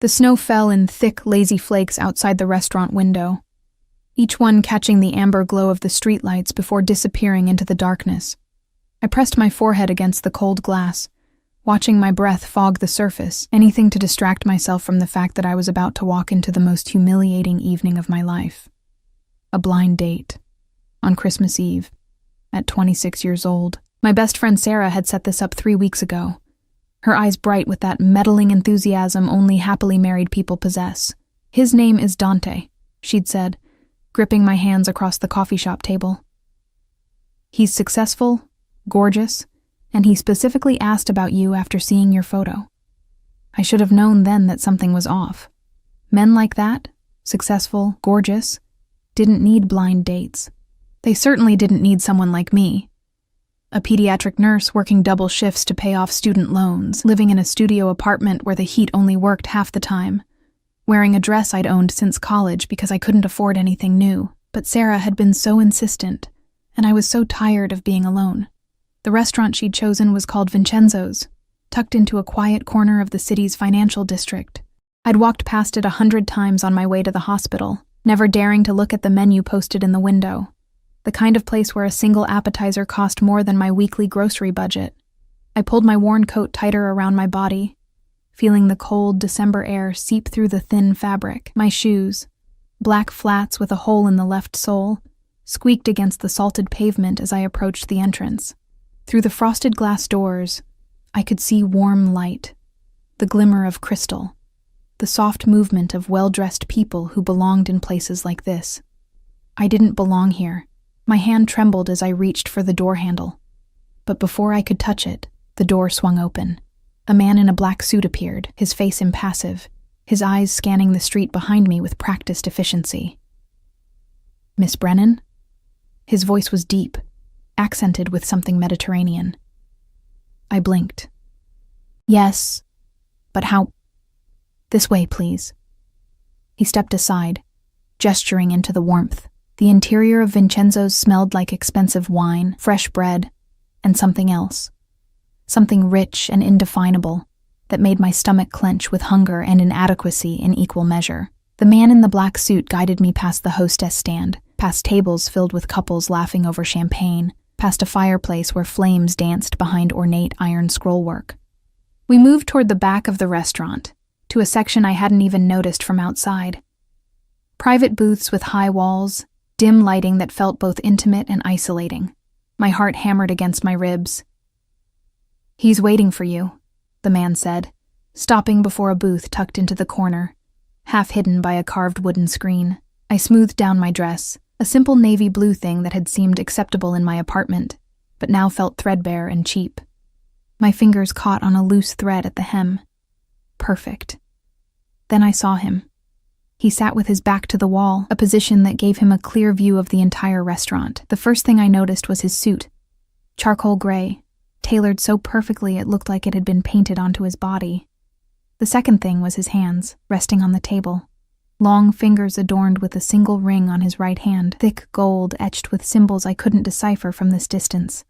The snow fell in thick, lazy flakes outside the restaurant window, each one catching the amber glow of the streetlights before disappearing into the darkness. I pressed my forehead against the cold glass, watching my breath fog the surface, anything to distract myself from the fact that I was about to walk into the most humiliating evening of my life. A blind date. On Christmas Eve. At 26 years old. My best friend Sarah had set this up 3 weeks ago, her eyes bright with that meddling enthusiasm only happily married people possess. "His name is Dante," she'd said, gripping my hands across the coffee shop table. "He's successful, gorgeous, and he specifically asked about you after seeing your photo." I should have known then that something was off. Men like that, successful, gorgeous, didn't need blind dates. They certainly didn't need someone like me. A pediatric nurse working double shifts to pay off student loans, living in a studio apartment where the heat only worked half the time, wearing a dress I'd owned since college because I couldn't afford anything new. But Sarah had been so insistent, and I was so tired of being alone. The restaurant she'd chosen was called Vincenzo's, tucked into a quiet corner of the city's financial district. I'd walked past it 100 times on my way to the hospital, never daring to look at the menu posted in the window. The kind of place where a single appetizer cost more than my weekly grocery budget. I pulled my worn coat tighter around my body, feeling the cold December air seep through the thin fabric. My shoes, black flats with a hole in the left sole, squeaked against the salted pavement as I approached the entrance. Through the frosted glass doors, I could see warm light, the glimmer of crystal, the soft movement of well-dressed people who belonged in places like this. I didn't belong here. My hand trembled as I reached for the door handle. But before I could touch it, the door swung open. A man in a black suit appeared, his face impassive, his eyes scanning the street behind me with practiced efficiency. "Miss Brennan?" His voice was deep, accented with something Mediterranean. I blinked. "Yes, but how—" "This way, please." He stepped aside, gesturing into the warmth. The interior of Vincenzo's smelled like expensive wine, fresh bread, and something else. Something rich and indefinable that made my stomach clench with hunger and inadequacy in equal measure. The man in the black suit guided me past the hostess stand, past tables filled with couples laughing over champagne, past a fireplace where flames danced behind ornate iron scrollwork. We moved toward the back of the restaurant, to a section I hadn't even noticed from outside. Private booths with high walls, dim lighting that felt both intimate and isolating. My heart hammered against my ribs. "He's waiting for you," the man said, stopping before a booth tucked into the corner, half hidden by a carved wooden screen. I smoothed down my dress, a simple navy blue thing that had seemed acceptable in my apartment, but now felt threadbare and cheap. My fingers caught on a loose thread at the hem. Perfect. Then I saw him. He sat with his back to the wall, a position that gave him a clear view of the entire restaurant. The first thing I noticed was his suit. Charcoal gray, tailored so perfectly it looked like it had been painted onto his body. The second thing was his hands, resting on the table. Long fingers adorned with a single ring on his right hand, thick gold etched with symbols I couldn't decipher from this distance.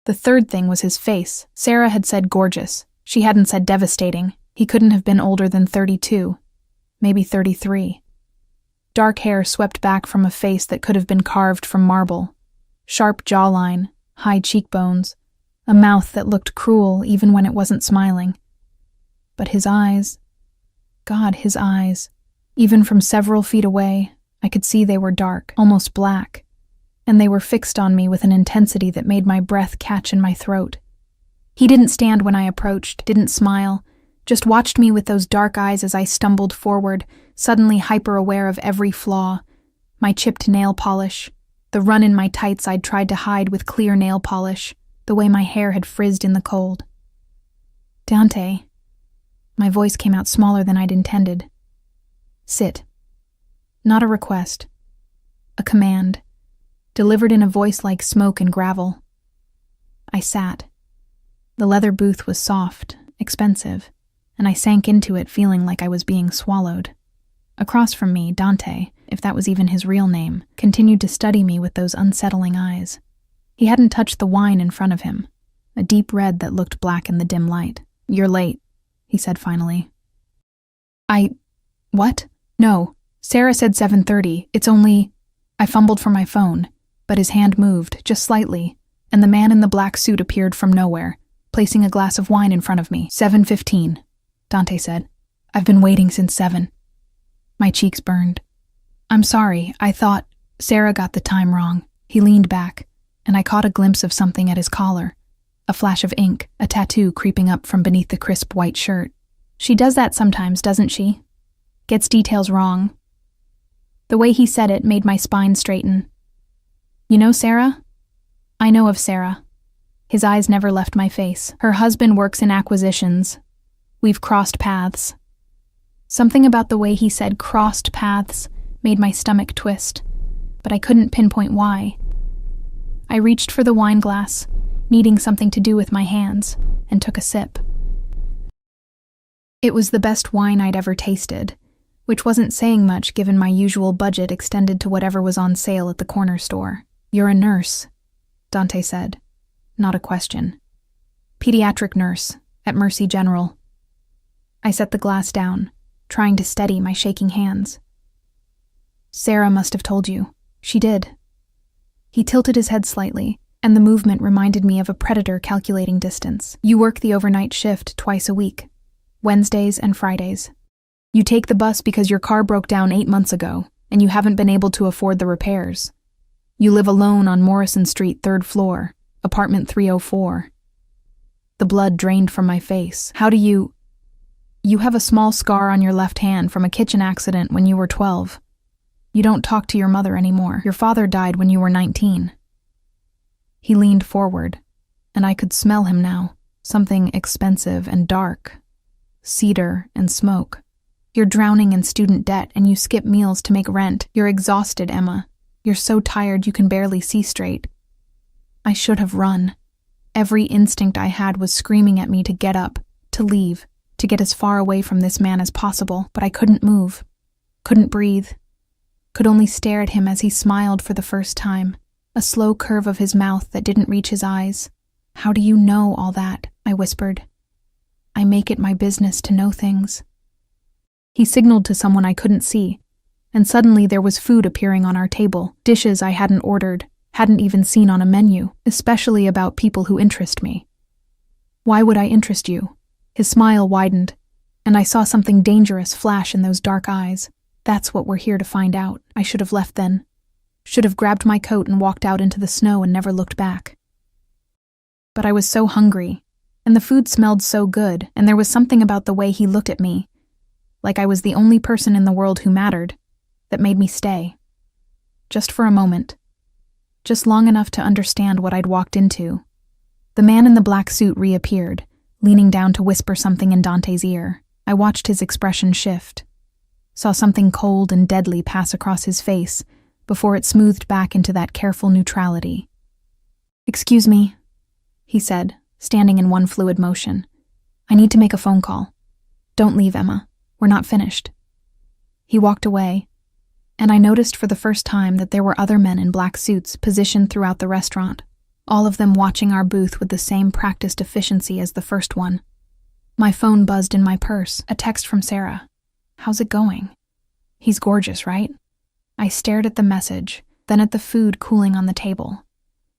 The third thing was his face. Sarah had said gorgeous. She hadn't said devastating. He couldn't have been older than 32. Maybe 33. Dark hair swept back from a face that could have been carved from marble. Sharp jawline, high cheekbones, a mouth that looked cruel even when it wasn't smiling. But his eyes, God, his eyes. Even from several feet away, I could see they were dark, almost black, and they were fixed on me with an intensity that made my breath catch in my throat. He didn't stand when I approached, didn't smile, just watched me with those dark eyes as I stumbled forward, suddenly hyper-aware of every flaw. My chipped nail polish, the run in my tights I'd tried to hide with clear nail polish, the way my hair had frizzed in the cold. "Dante." My voice came out smaller than I'd intended. "Sit." Not a request. A command, delivered in a voice like smoke and gravel. I sat. The leather booth was soft, expensive, and I sank into it feeling like I was being swallowed. Across from me, Dante, if that was even his real name, continued to study me with those unsettling eyes. He hadn't touched the wine in front of him, a deep red that looked black in the dim light. "You're late," he said finally. What? No. Sarah said 7:30. It's only... I fumbled for my phone, but his hand moved, just slightly, and the man in the black suit appeared from nowhere, placing a glass of wine in front of me. 7:15, Dante said. I've been waiting since 7. My cheeks burned. I'm sorry, I thought... Sarah got the time wrong. He leaned back, and I caught a glimpse of something at his collar. A flash of ink, a tattoo creeping up from beneath the crisp white shirt. She does that sometimes, doesn't she? Gets details wrong. The way he said it made my spine straighten. You know Sarah? I know of Sarah. His eyes never left my face. Her husband works in acquisitions. We've crossed paths. Something about the way he said crossed paths made my stomach twist, but I couldn't pinpoint why. I reached for the wine glass, needing something to do with my hands, and took a sip. It was the best wine I'd ever tasted, which wasn't saying much given my usual budget extended to whatever was on sale at the corner store. You're a nurse, Dante said. Not a question. Pediatric nurse, at Mercy General. I set the glass down, trying to steady my shaking hands. Sarah must have told you. She did. He tilted his head slightly, and the movement reminded me of a predator calculating distance. You work the overnight shift twice a week, Wednesdays and Fridays. You take the bus because your car broke down 8 months ago, and you haven't been able to afford the repairs. You live alone on Morrison Street, 3rd floor, apartment 304. The blood drained from my face. How do you... You have a small scar on your left hand from a kitchen accident when you were 12. You don't talk to your mother anymore. Your father died when you were 19. He leaned forward, and I could smell him now. Something expensive and dark. Cedar and smoke. You're drowning in student debt and you skip meals to make rent. You're exhausted, Emma. You're so tired you can barely see straight. I should have run. Every instinct I had was screaming at me to get up, to leave, to get as far away from this man as possible, but I couldn't move, couldn't breathe, could only stare at him as he smiled for the first time, a slow curve of his mouth that didn't reach his eyes. How do you know all that? I whispered. I make it my business to know things. He signaled to someone I couldn't see, and suddenly there was food appearing on our table, dishes I hadn't ordered, hadn't even seen on a menu, especially about people who interest me. Why would I interest you? His smile widened, and I saw something dangerous flash in those dark eyes. That's what we're here to find out. I should have left then. Should have grabbed my coat and walked out into the snow and never looked back. But I was so hungry, and the food smelled so good, and there was something about the way he looked at me, like I was the only person in the world who mattered, that made me stay. Just for a moment. Just long enough to understand what I'd walked into. The man in the black suit reappeared, leaning down to whisper something in Dante's ear. I watched his expression shift. Saw something cold and deadly pass across his face before it smoothed back into that careful neutrality. "Excuse me," he said, standing in one fluid motion. "I need to make a phone call. Don't leave, Emma. We're not finished." He walked away, and I noticed for the first time that there were other men in black suits positioned throughout the restaurant, all of them watching our booth with the same practiced efficiency as the first one. My phone buzzed in my purse, a text from Sarah. "How's it going? He's gorgeous, right?" I stared at the message, then at the food cooling on the table,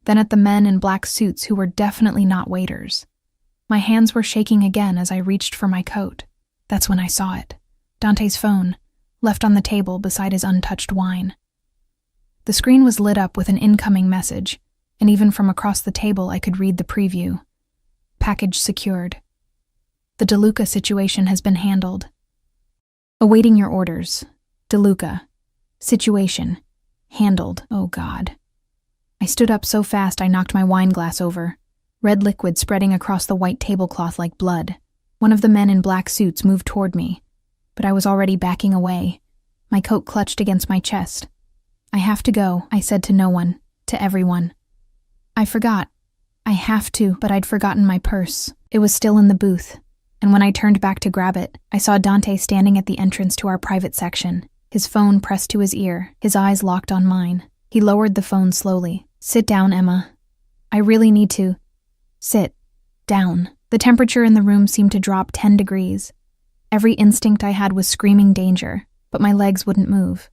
then at the men in black suits who were definitely not waiters. My hands were shaking again as I reached for my coat. That's when I saw it. Dante's phone, left on the table beside his untouched wine. The screen was lit up with an incoming message, and even from across the table I could read the preview. Package secured. The DeLuca situation has been handled. Awaiting your orders. DeLuca. Situation. Handled. Oh God. I stood up so fast I knocked my wine glass over, red liquid spreading across the white tablecloth like blood. One of the men in black suits moved toward me, but I was already backing away. My coat clutched against my chest. "I have to go," I said to no one, to everyone. I forgot. I have to, but I'd forgotten my purse. It was still in the booth, and when I turned back to grab it, I saw Dante standing at the entrance to our private section, his phone pressed to his ear, his eyes locked on mine. He lowered the phone slowly. "Sit down, Emma. I really need to." "Sit. Down." The temperature in the room seemed to drop 10 degrees. Every instinct I had was screaming danger, but my legs wouldn't move.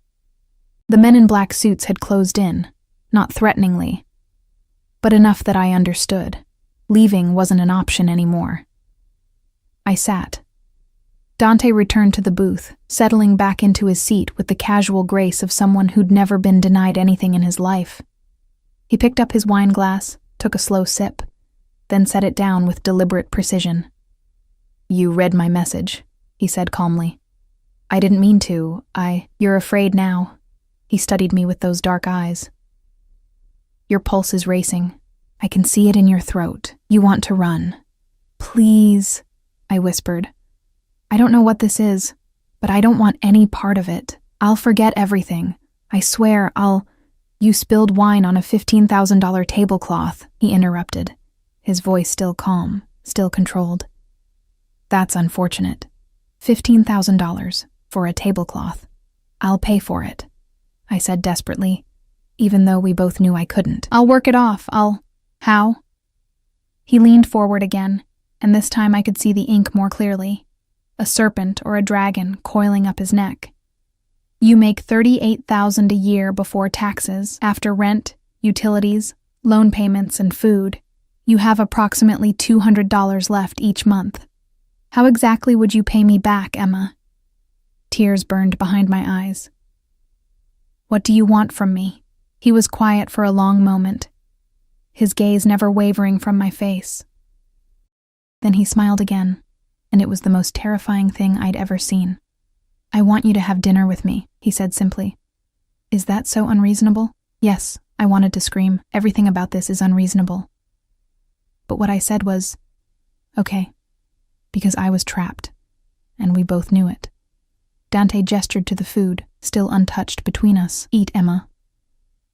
The men in black suits had closed in, not threateningly, but enough that I understood. Leaving wasn't an option anymore. I sat. Dante returned to the booth, settling back into his seat with the casual grace of someone who'd never been denied anything in his life. He picked up his wine glass, took a slow sip, then set it down with deliberate precision. "You read my message," he said calmly. "I didn't mean to. You're afraid now." He studied me with those dark eyes. "Your pulse is racing. I can see it in your throat. You want to run." "Please," I whispered. "I don't know what this is, but I don't want any part of it. I'll forget everything. I swear You spilled wine on a $15,000 tablecloth," he interrupted, his voice still calm, still controlled. "That's unfortunate. $15,000 for a tablecloth. I'll pay for it," I said desperately, even though we both knew I couldn't. "I'll work it off. How?" He leaned forward again, and this time I could see the ink more clearly. A serpent or a dragon coiling up his neck. "You make $38,000 a year before taxes, after rent, utilities, loan payments, and food. You have approximately $200 left each month. How exactly would you pay me back, Emma?" Tears burned behind my eyes. "What do you want from me?" He was quiet for a long moment, his gaze never wavering from my face. Then he smiled again, and it was the most terrifying thing I'd ever seen. "I want you to have dinner with me," he said simply. "Is that so unreasonable?" Yes, I wanted to scream. Everything about this is unreasonable. But what I said was, okay, because I was trapped, and we both knew it. Dante gestured to the food, still untouched between us. "Eat, Emma.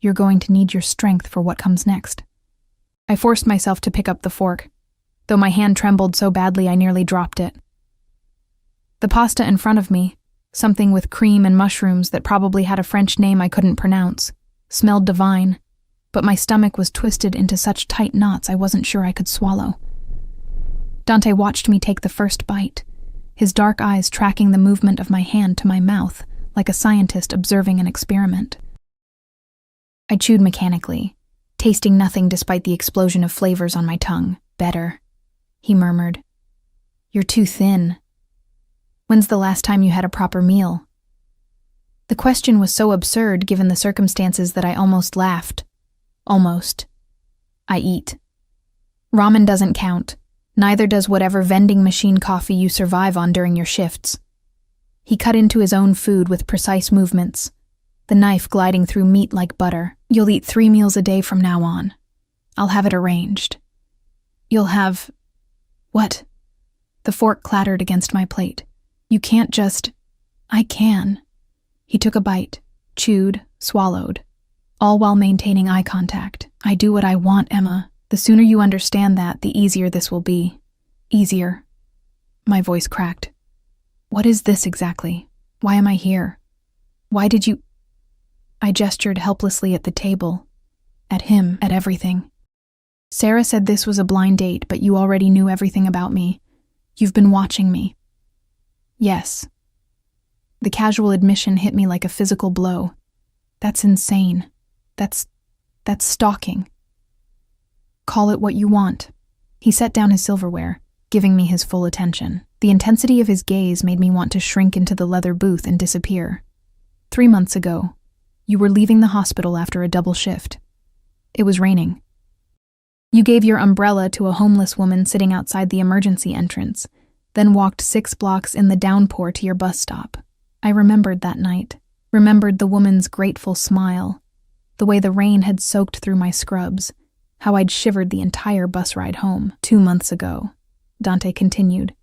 You're going to need your strength for what comes next." I forced myself to pick up the fork, though my hand trembled so badly I nearly dropped it. The pasta in front of me, something with cream and mushrooms that probably had a French name I couldn't pronounce, smelled divine, but my stomach was twisted into such tight knots I wasn't sure I could swallow. Dante watched me take the first bite, his dark eyes tracking the movement of my hand to my mouth like a scientist observing an experiment. I chewed mechanically, tasting nothing despite the explosion of flavors on my tongue. "Better," he murmured. "You're too thin. When's the last time you had a proper meal?" The question was so absurd given the circumstances that I almost laughed. Almost. "I eat. Ramen doesn't count. Neither does whatever vending machine coffee you survive on during your shifts." He cut into his own food with precise movements, the knife gliding through meat like butter. "You'll eat 3 meals a day from now on. I'll have it arranged. You'll have..." "What?" The fork clattered against my plate. "You can't just..." "I can." He took a bite, chewed, swallowed, all while maintaining eye contact. "I do what I want, Emma. The sooner you understand that, the easier this will be." "Easier." My voice cracked. "What is this exactly? Why am I here? Why did you..." I gestured helplessly at the table, at him, at everything. "Sarah said this was a blind date, but you already knew everything about me. You've been watching me." "Yes." The casual admission hit me like a physical blow. "That's insane. That's stalking. Call it what you want." He set down his silverware, giving me his full attention. The intensity of his gaze made me want to shrink into the leather booth and disappear. 3 months ago, you were leaving the hospital after a double shift. It was raining. You gave your umbrella to a homeless woman sitting outside the emergency entrance, then walked 6 blocks in the downpour to your bus stop. I remembered that night, remembered the woman's grateful smile, the way the rain had soaked through my scrubs, how I'd shivered the entire bus ride home. 2 months ago, Dante continued,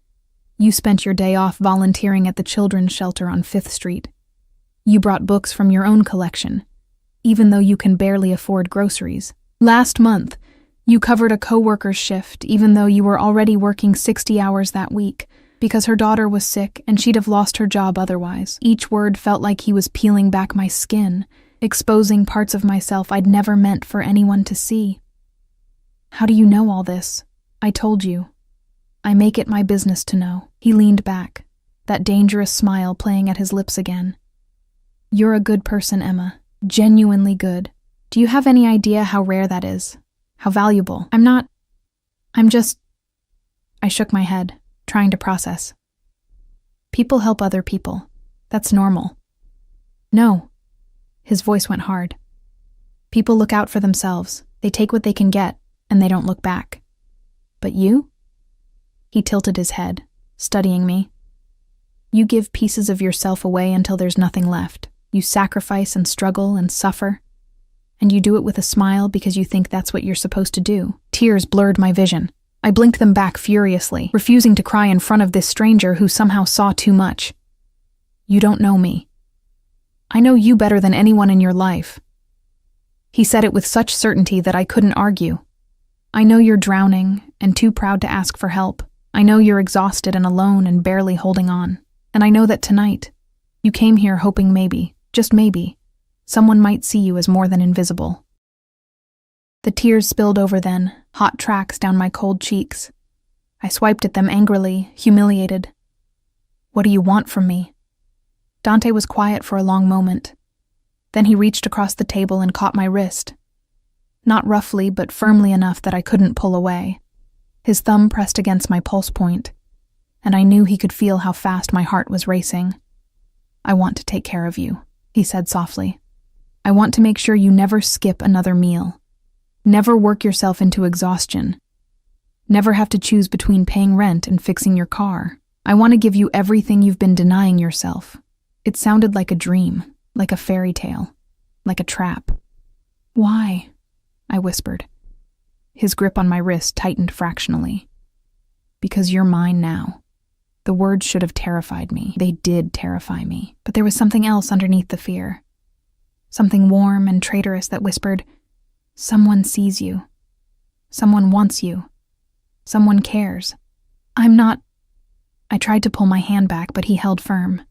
you spent your day off volunteering at the children's shelter on 5th Street. You brought books from your own collection, even though you can barely afford groceries. Last month, you covered a coworker's shift, even though you were already working 60 hours that week, because her daughter was sick and she'd have lost her job otherwise. Each word felt like he was peeling back my skin, exposing parts of myself I'd never meant for anyone to see. How do you know all this? I told you. I make it my business to know. He leaned back, that dangerous smile playing at his lips again. "You're a good person, Emma. Genuinely good. Do you have any idea how rare that is? How valuable?" I shook my head, trying to process. "People help other people. That's normal." "No." His voice went hard. "People look out for themselves. They take what they can get, and they don't look back. But you?" He tilted his head, studying me. "You give pieces of yourself away until there's nothing left. You sacrifice and struggle and suffer. And you do it with a smile because you think that's what you're supposed to do." Tears blurred my vision. I blinked them back furiously, refusing to cry in front of this stranger who somehow saw too much. "You don't know me. I know you better than anyone in your life." He said it with such certainty that I couldn't argue. "I know you're drowning and too proud to ask for help. I know you're exhausted and alone and barely holding on. And I know that tonight, you came here hoping maybe, just maybe, someone might see you as more than invisible." The tears spilled over then, hot tracks down my cold cheeks. I swiped at them angrily, humiliated. "What do you want from me?" Dante was quiet for a long moment. Then he reached across the table and caught my wrist. Not roughly, but firmly enough that I couldn't pull away. His thumb pressed against my pulse point, and I knew he could feel how fast my heart was racing. "I want to take care of you," he said softly. "I want to make sure you never skip another meal. Never work yourself into exhaustion. Never have to choose between paying rent and fixing your car. I want to give you everything you've been denying yourself." It sounded like a dream, like a fairy tale, like a trap. "Why?" I whispered. His grip on my wrist tightened fractionally. "Because you're mine now." The words should have terrified me. They did terrify me. But there was something else underneath the fear. Something warm and traitorous that whispered, "Someone sees you. Someone wants you. Someone cares." "I'm not—" I tried to pull my hand back, but he held firm.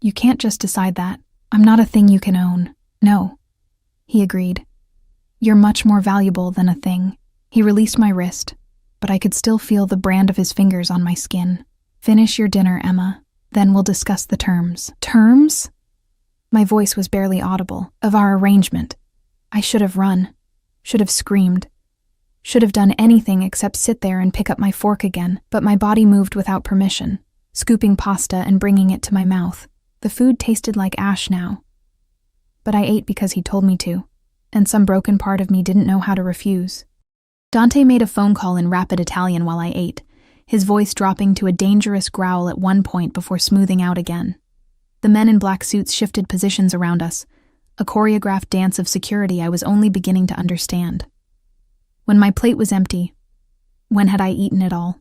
"You can't just decide that. I'm not a thing you can own. No." He agreed. "You're much more valuable than a thing." He released my wrist, but I could still feel the brand of his fingers on my skin. "Finish your dinner, Emma. Then we'll discuss the terms." "Terms?" My voice was barely audible. "Of our arrangement." I should have run, should have screamed, should have done anything except sit there and pick up my fork again, but my body moved without permission, scooping pasta and bringing it to my mouth. The food tasted like ash now. But I ate because he told me to, and some broken part of me didn't know how to refuse. Dante made a phone call in rapid Italian while I ate, his voice dropping to a dangerous growl at one point before smoothing out again. The men in black suits shifted positions around us, a choreographed dance of security I was only beginning to understand. When my plate was empty, when had I eaten it all,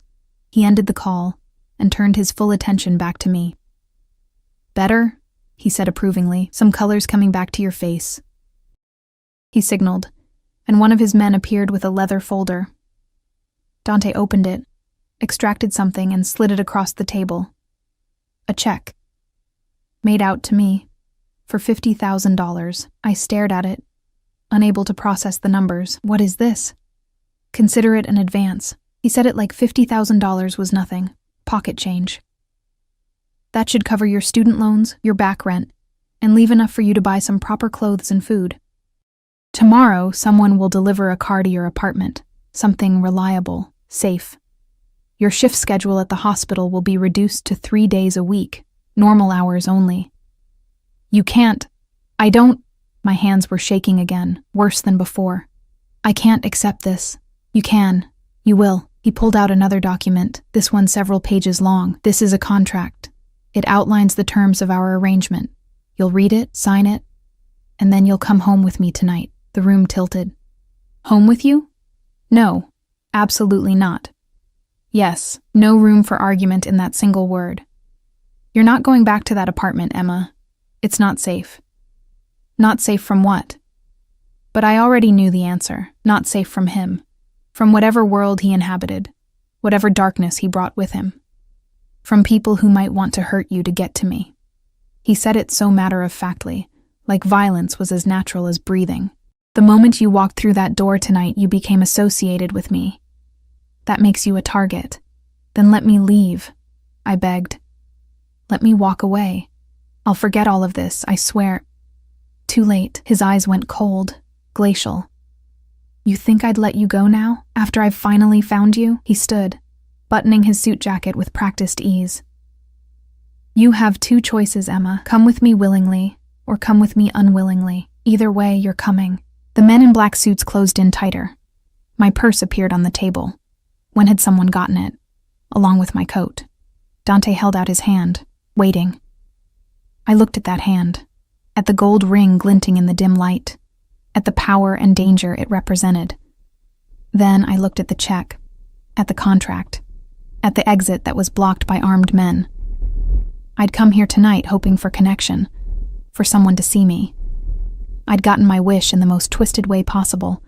he ended the call and turned his full attention back to me. "Better?" he said approvingly, "some colors coming back to your face." He signaled, and one of his men appeared with a leather folder. Dante opened it, extracted something, and slid it across the table. A check. Made out to me. For $50,000. I stared at it, unable to process the numbers. "What is this?" "Consider it an advance." He said it like $50,000 was nothing. Pocket change. "That should cover your student loans, your back rent, and leave enough for you to buy some proper clothes and food. Tomorrow, someone will deliver a car to your apartment. Something reliable, safe. Your shift schedule at the hospital will be reduced to 3 days a week, normal hours only. You can't. I don't. My hands were shaking again, worse than before. "I can't accept this." "You can. You will." He pulled out another document, this one several pages long. "This is a contract. It outlines the terms of our arrangement. You'll read it, sign it, and then you'll come home with me tonight." The room tilted. "Home with you?" "No, absolutely not." Yes, no room for argument in that single word. "You're not going back to that apartment, Emma. It's not safe." Not safe from what? But I already knew the answer. Not safe from him. From whatever world he inhabited, whatever darkness he brought with him. From people who might want to hurt you to get to me. He said it so matter-of-factly, like violence was as natural as breathing. "The moment you walked through that door tonight, you became associated with me. That makes you a target. Then let me leave," I begged. Let me walk away. I'll forget all of this, I swear. Too late. His eyes went cold, glacial. You think I'd let you go now, after I've finally found you? He stood, buttoning his suit jacket with practiced ease. You have two choices, Emma. Come with me willingly, or come with me unwillingly. Either way, you're coming. The men in black suits closed in tighter. My purse appeared on the table. When had someone gotten it? Along with my coat. Dante held out his hand, waiting. I looked at that hand, at the gold ring glinting in the dim light, at the power and danger it represented. Then I looked at the check, at the contract, at the exit that was blocked by armed men. I'd come here tonight hoping for connection, for someone to see me. I'd gotten my wish in the most twisted way possible.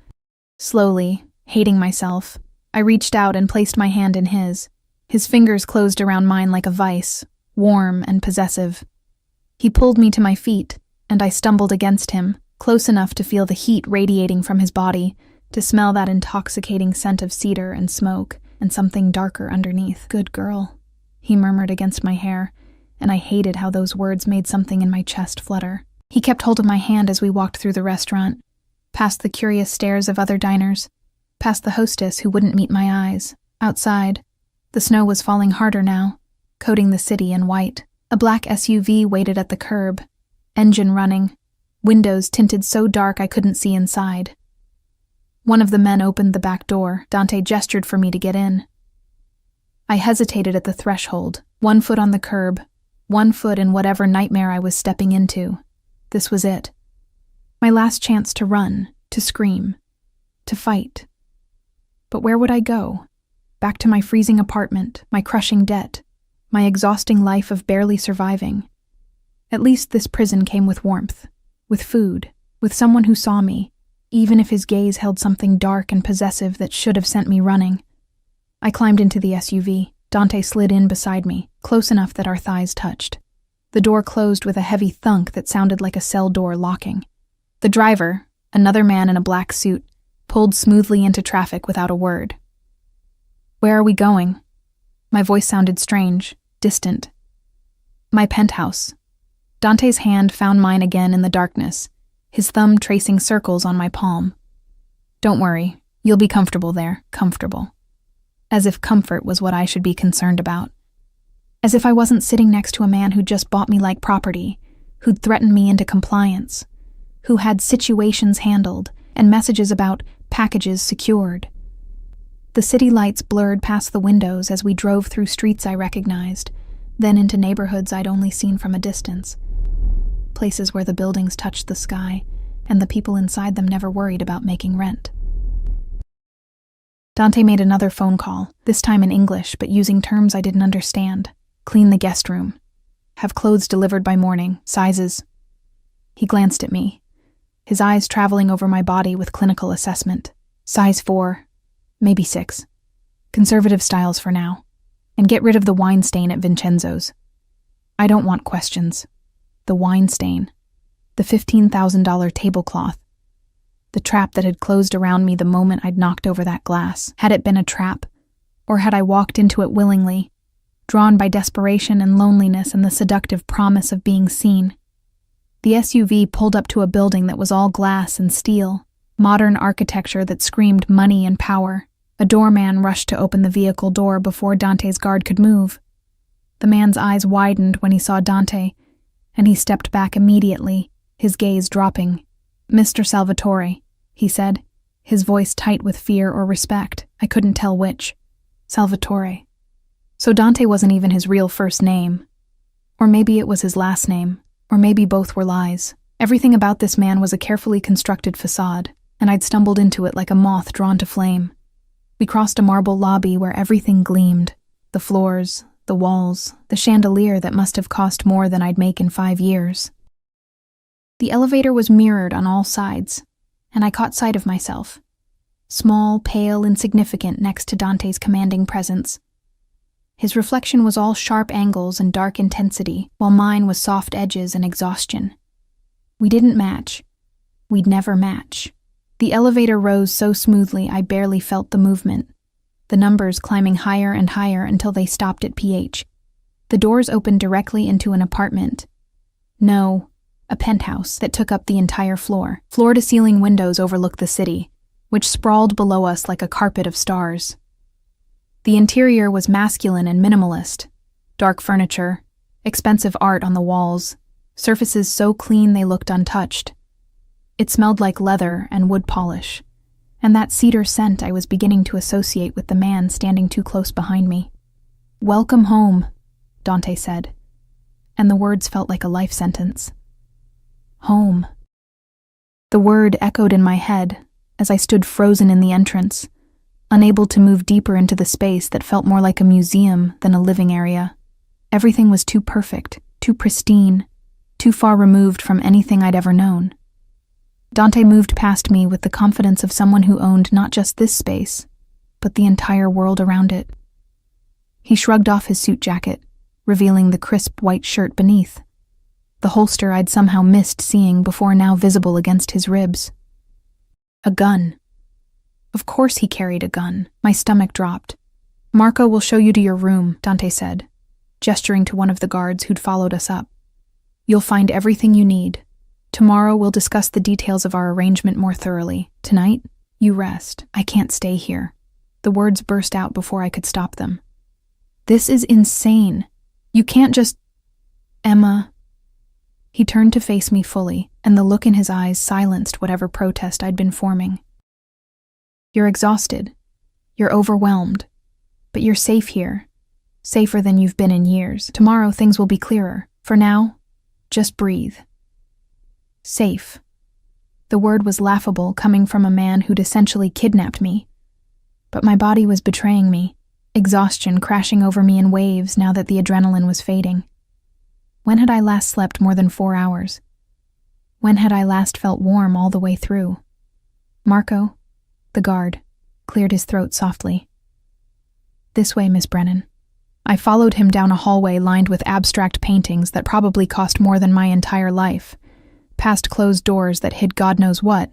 Slowly, hating myself, I reached out and placed my hand in his. His fingers closed around mine like a vice, warm and possessive. He pulled me to my feet, and I stumbled against him, close enough to feel the heat radiating from his body, to smell that intoxicating scent of cedar and smoke, and something darker underneath. Good girl, he murmured against my hair, and I hated how those words made something in my chest flutter. He kept hold of my hand as we walked through the restaurant, past the curious stares of other diners, past the hostess who wouldn't meet my eyes. Outside, the snow was falling harder now, coating the city in white. A black SUV waited at the curb, engine running, windows tinted so dark I couldn't see inside. One of the men opened the back door. Dante gestured for me to get in. I hesitated at the threshold, 1 foot on the curb, 1 foot in whatever nightmare I was stepping into. This was it. My last chance to run, to scream, to fight. But where would I go? Back to my freezing apartment, my crushing debt, my exhausting life of barely surviving. At least this prison came with warmth, with food, with someone who saw me, even if his gaze held something dark and possessive that should have sent me running. I climbed into the SUV. Dante slid in beside me, close enough that our thighs touched. The door closed with a heavy thunk that sounded like a cell door locking. The driver, another man in a black suit, pulled smoothly into traffic without a word. Where are we going? My voice sounded strange, distant. My penthouse. Dante's hand found mine again in the darkness, his thumb tracing circles on my palm. Don't worry, you'll be comfortable there, comfortable. As if comfort was what I should be concerned about. As if I wasn't sitting next to a man who'd just bought me like property, who'd threatened me into compliance, who had situations handled and messages about packages secured. The city lights blurred past the windows as we drove through streets I recognized, then into neighborhoods I'd only seen from a distance. Places where the buildings touched the sky, and the people inside them never worried about making rent. Dante made another phone call, this time in English, but using terms I didn't understand. Clean the guest room. Have clothes delivered by morning, sizes. He glanced at me, his eyes traveling over my body with clinical assessment. Size 4, maybe 6. Conservative styles for now. And get rid of the wine stain at Vincenzo's. I don't want questions. The wine stain. The $15,000 tablecloth. The trap that had closed around me the moment I'd knocked over that glass. Had it been a trap? Or had I walked into it willingly, drawn by desperation and loneliness and the seductive promise of being seen? The SUV pulled up to a building that was all glass and steel, modern architecture that screamed money and power. A doorman rushed to open the vehicle door before Dante's guard could move. The man's eyes widened when he saw Dante, and he stepped back immediately, his gaze dropping. Mr. Salvatore, he said, his voice tight with fear or respect. I couldn't tell which. Salvatore. So Dante wasn't even his real first name. Or maybe it was his last name, or maybe both were lies. Everything about this man was a carefully constructed facade, and I'd stumbled into it like a moth drawn to flame. We crossed a marble lobby where everything gleamed. The floors, the walls, the chandelier that must have cost more than I'd make in 5 years. The elevator was mirrored on all sides, and I caught sight of myself. Small, pale, insignificant next to Dante's commanding presence. His reflection was all sharp angles and dark intensity, while mine was soft edges and exhaustion. We didn't match. We'd never match. The elevator rose so smoothly I barely felt the movement, the numbers climbing higher and higher until they stopped at pH. The doors opened directly into an apartment. No, a penthouse that took up the entire floor. Floor-to-ceiling windows overlooked the city, which sprawled below us like a carpet of stars. The interior was masculine and minimalist. Dark furniture, expensive art on the walls, surfaces so clean they looked untouched. It smelled like leather and wood polish, and that cedar scent I was beginning to associate with the man standing too close behind me. "Welcome home," Dante said, and the words felt like a life sentence. Home. The word echoed in my head as I stood frozen in the entrance, unable to move deeper into the space that felt more like a museum than a living area. Everything was too perfect, too pristine, too far removed from anything I'd ever known. Dante moved past me with the confidence of someone who owned not just this space, but the entire world around it. He shrugged off his suit jacket, revealing the crisp white shirt beneath, the holster I'd somehow missed seeing before now visible against his ribs. A gun. Of course he carried a gun. My stomach dropped. "Marco will show you to your room," Dante said, gesturing to one of the guards who'd followed us up. "You'll find everything you need. Tomorrow we'll discuss the details of our arrangement more thoroughly. Tonight, you rest. I can't stay here." The words burst out before I could stop them. "This is insane. You can't just—" "Emma." He turned to face me fully, and the look in his eyes silenced whatever protest I'd been forming. "You're exhausted. You're overwhelmed. But you're safe here. Safer than you've been in years. Tomorrow things will be clearer. For now, just breathe." Safe. The word was laughable coming from a man who'd essentially kidnapped me. But my body was betraying me, exhaustion crashing over me in waves now that the adrenaline was fading. When had I last slept more than 4 hours? When had I last felt warm all the way through? Marco, the guard, cleared his throat softly. "This way, Miss Brennan." I followed him down a hallway lined with abstract paintings that probably cost more than my entire life, past closed doors that hid God knows what,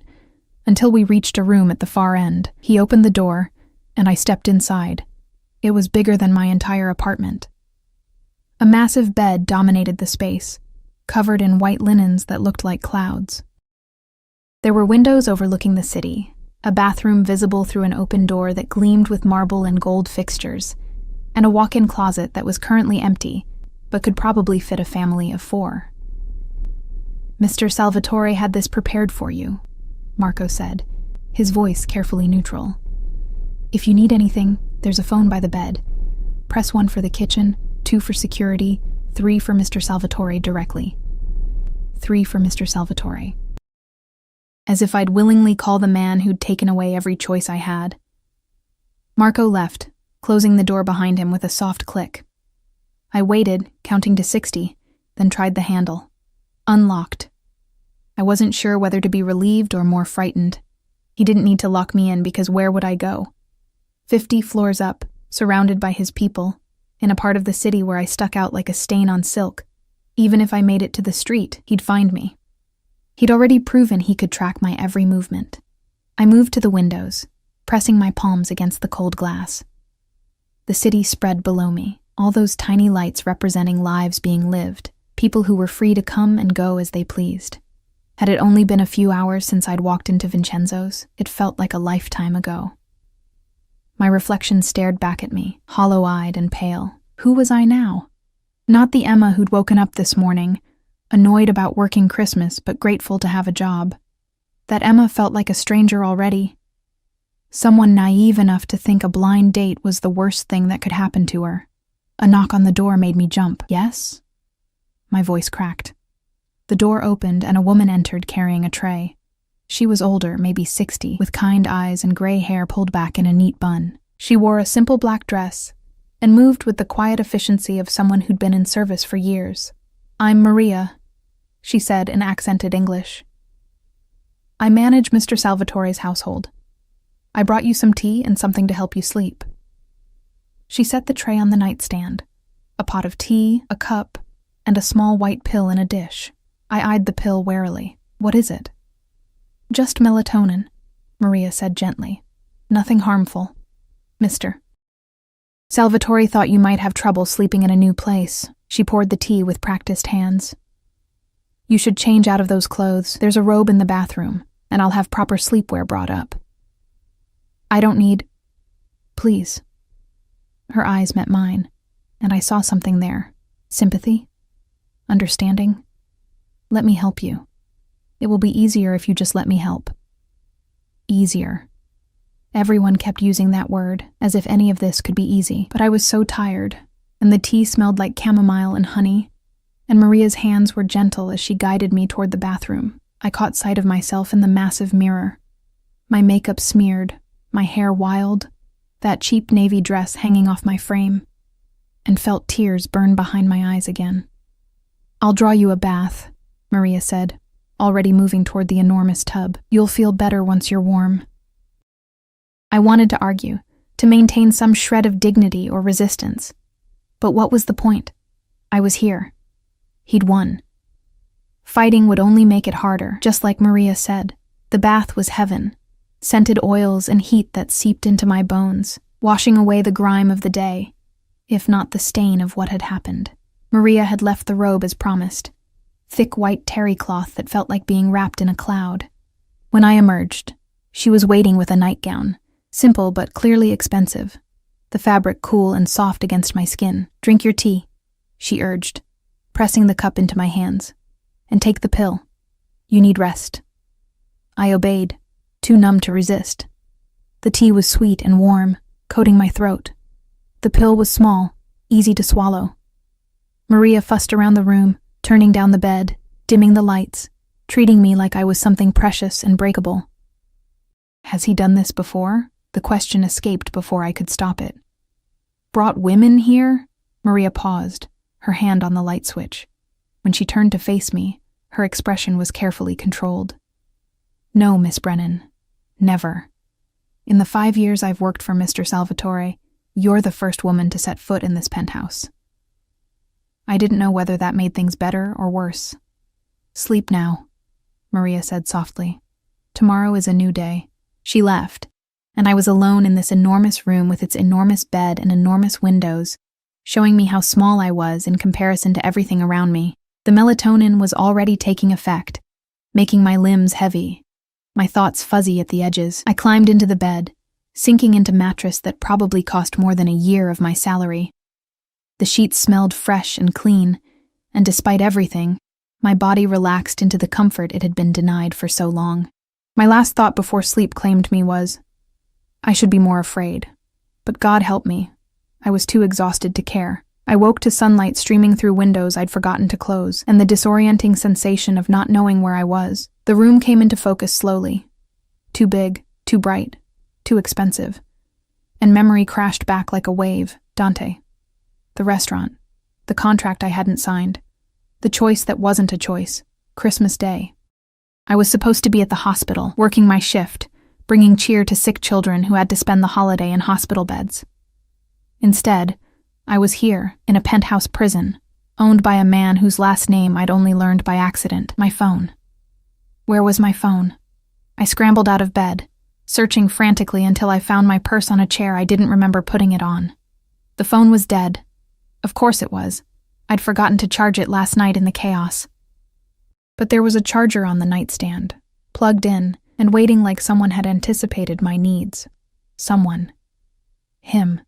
until we reached a room at the far end. He opened the door, and I stepped inside. It was bigger than my entire apartment. A massive bed dominated the space, covered in white linens that looked like clouds. There were windows overlooking the city, a bathroom visible through an open door that gleamed with marble and gold fixtures, and a walk-in closet that was currently empty, but could probably fit a family of 4. "Mr. Salvatore had this prepared for you," Marco said, his voice carefully neutral. "If you need anything, there's a phone by the bed. Press 1 for the kitchen, 2 for security, 3 for Mr. Salvatore directly. 3 for Mr. Salvatore." As if I'd willingly call the man who'd taken away every choice I had. Marco left, closing the door behind him with a soft click. I waited, counting to 60, then tried the handle. Unlocked. I wasn't sure whether to be relieved or more frightened. He didn't need to lock me in because where would I go? 50 floors up, surrounded by his people, in a part of the city where I stuck out like a stain on silk. Even if I made it to the street, he'd find me. He'd already proven he could track my every movement. I moved to the windows, pressing my palms against the cold glass. The city spread below me, all those tiny lights representing lives being lived, people who were free to come and go as they pleased. Had it only been a few hours since I'd walked into Vincenzo's, it felt like a lifetime ago. My reflection stared back at me, hollow-eyed and pale. Who was I now? Not the Emma who'd woken up this morning, annoyed about working Christmas but grateful to have a job. That Emma felt like a stranger already. Someone naive enough to think a blind date was the worst thing that could happen to her. A knock on the door made me jump. "Yes?" My voice cracked. The door opened and a woman entered carrying a tray. She was older, maybe 60, with kind eyes and gray hair pulled back in a neat bun. She wore a simple black dress and moved with the quiet efficiency of someone who'd been in service for years. "I'm Maria," she said in accented English. "I manage Mr. Salvatore's household. I brought you some tea and something to help you sleep." She set the tray on the nightstand, a pot of tea, a cup, and a small white pill in a dish. I eyed the pill warily. "What is it?" "Just melatonin," Maria said gently. "Nothing harmful. Mister." Salvatore thought you might have trouble sleeping in a new place. She poured the tea with practiced hands. You should change out of those clothes. There's a robe in the bathroom, and I'll have proper sleepwear brought up. I don't need... Please. Her eyes met mine, and I saw something there. Sympathy? Understanding? Let me help you. It will be easier if you just let me help. Easier. Everyone kept using that word, as if any of this could be easy, but I was so tired, and the tea smelled like chamomile and honey, and Maria's hands were gentle as she guided me toward the bathroom. I caught sight of myself in the massive mirror. My makeup smeared, my hair wild, that cheap navy dress hanging off my frame, and felt tears burn behind my eyes again. I'll draw you a bath, Maria said, already moving toward the enormous tub. You'll feel better once you're warm. I wanted to argue, to maintain some shred of dignity or resistance. But what was the point? I was here. He'd won. Fighting would only make it harder, just like Maria said. The bath was heaven, scented oils and heat that seeped into my bones, washing away the grime of the day, if not the stain of what had happened. Maria had left the robe as promised, thick white terry cloth that felt like being wrapped in a cloud. When I emerged, she was waiting with a nightgown, simple but clearly expensive, the fabric cool and soft against my skin. Drink your tea, she urged, pressing the cup into my hands. And take the pill. You need rest. I obeyed, too numb to resist. The tea was sweet and warm, coating my throat. The pill was small, easy to swallow. Maria fussed around the room, turning down the bed, dimming the lights, treating me like I was something precious and breakable. Has he done this before? The question escaped before I could stop it. Brought women here? Maria paused, her hand on the light switch. When she turned to face me, her expression was carefully controlled. No, Miss Brennan. Never. In the 5 years I've worked for Mr. Salvatore, you're the first woman to set foot in this penthouse. I didn't know whether that made things better or worse. Sleep now, Maria said softly. Tomorrow is a new day. She left, and I was alone in this enormous room with its enormous bed and enormous windows, showing me how small I was in comparison to everything around me. The melatonin was already taking effect, making my limbs heavy, my thoughts fuzzy at the edges. I climbed into the bed, sinking into mattress that probably cost more than a year of my salary. The sheets smelled fresh and clean, and despite everything, my body relaxed into the comfort it had been denied for so long. My last thought before sleep claimed me was, I should be more afraid. But God help me. I was too exhausted to care. I woke to sunlight streaming through windows I'd forgotten to close, and the disorienting sensation of not knowing where I was. The room came into focus slowly. Too big, too bright, too expensive. And memory crashed back like a wave. Dante. The restaurant. The contract I hadn't signed. The choice that wasn't a choice. Christmas Day. I was supposed to be at the hospital, working my shift, bringing cheer to sick children who had to spend the holiday in hospital beds. Instead, I was here, in a penthouse prison, owned by a man whose last name I'd only learned by accident. My phone. Where was my phone? I scrambled out of bed, searching frantically until I found my purse on a chair I didn't remember putting it on. The phone was dead. Of course it was. I'd forgotten to charge it last night in the chaos. But there was a charger on the nightstand, plugged in, and waiting like someone had anticipated my needs. Someone. Him.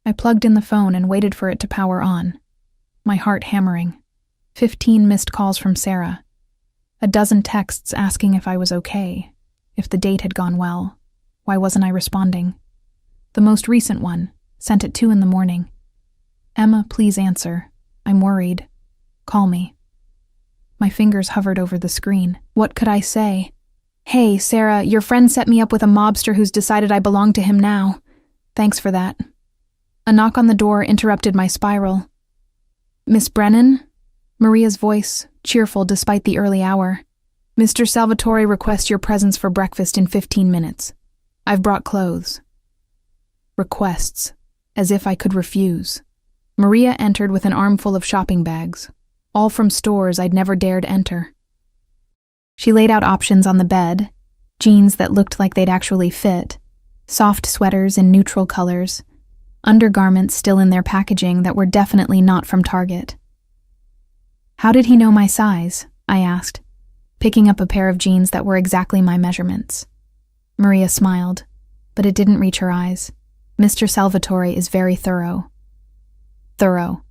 I plugged in the phone and waited for it to power on, my heart hammering. 15 missed calls from Sarah. A dozen texts asking if I was okay, if the date had gone well. Why wasn't I responding? The most recent one, sent at 2 a.m. Emma, please answer. I'm worried. Call me. My fingers hovered over the screen. What could I say? Hey, Sarah, your friend set me up with a mobster who's decided I belong to him now. Thanks for that. A knock on the door interrupted my spiral. Miss Brennan? Maria's voice, cheerful despite the early hour. Mr. Salvatore requests your presence for breakfast in 15 minutes. I've brought clothes. Requests, as if I could refuse. Maria entered with an armful of shopping bags, all from stores I'd never dared enter. She laid out options on the bed, jeans that looked like they'd actually fit, soft sweaters in neutral colors, undergarments still in their packaging that were definitely not from Target. "How did he know my size?" I asked, picking up a pair of jeans that were exactly my measurements. Maria smiled, but it didn't reach her eyes. "Mr. Salvatore is very thorough." Thorough.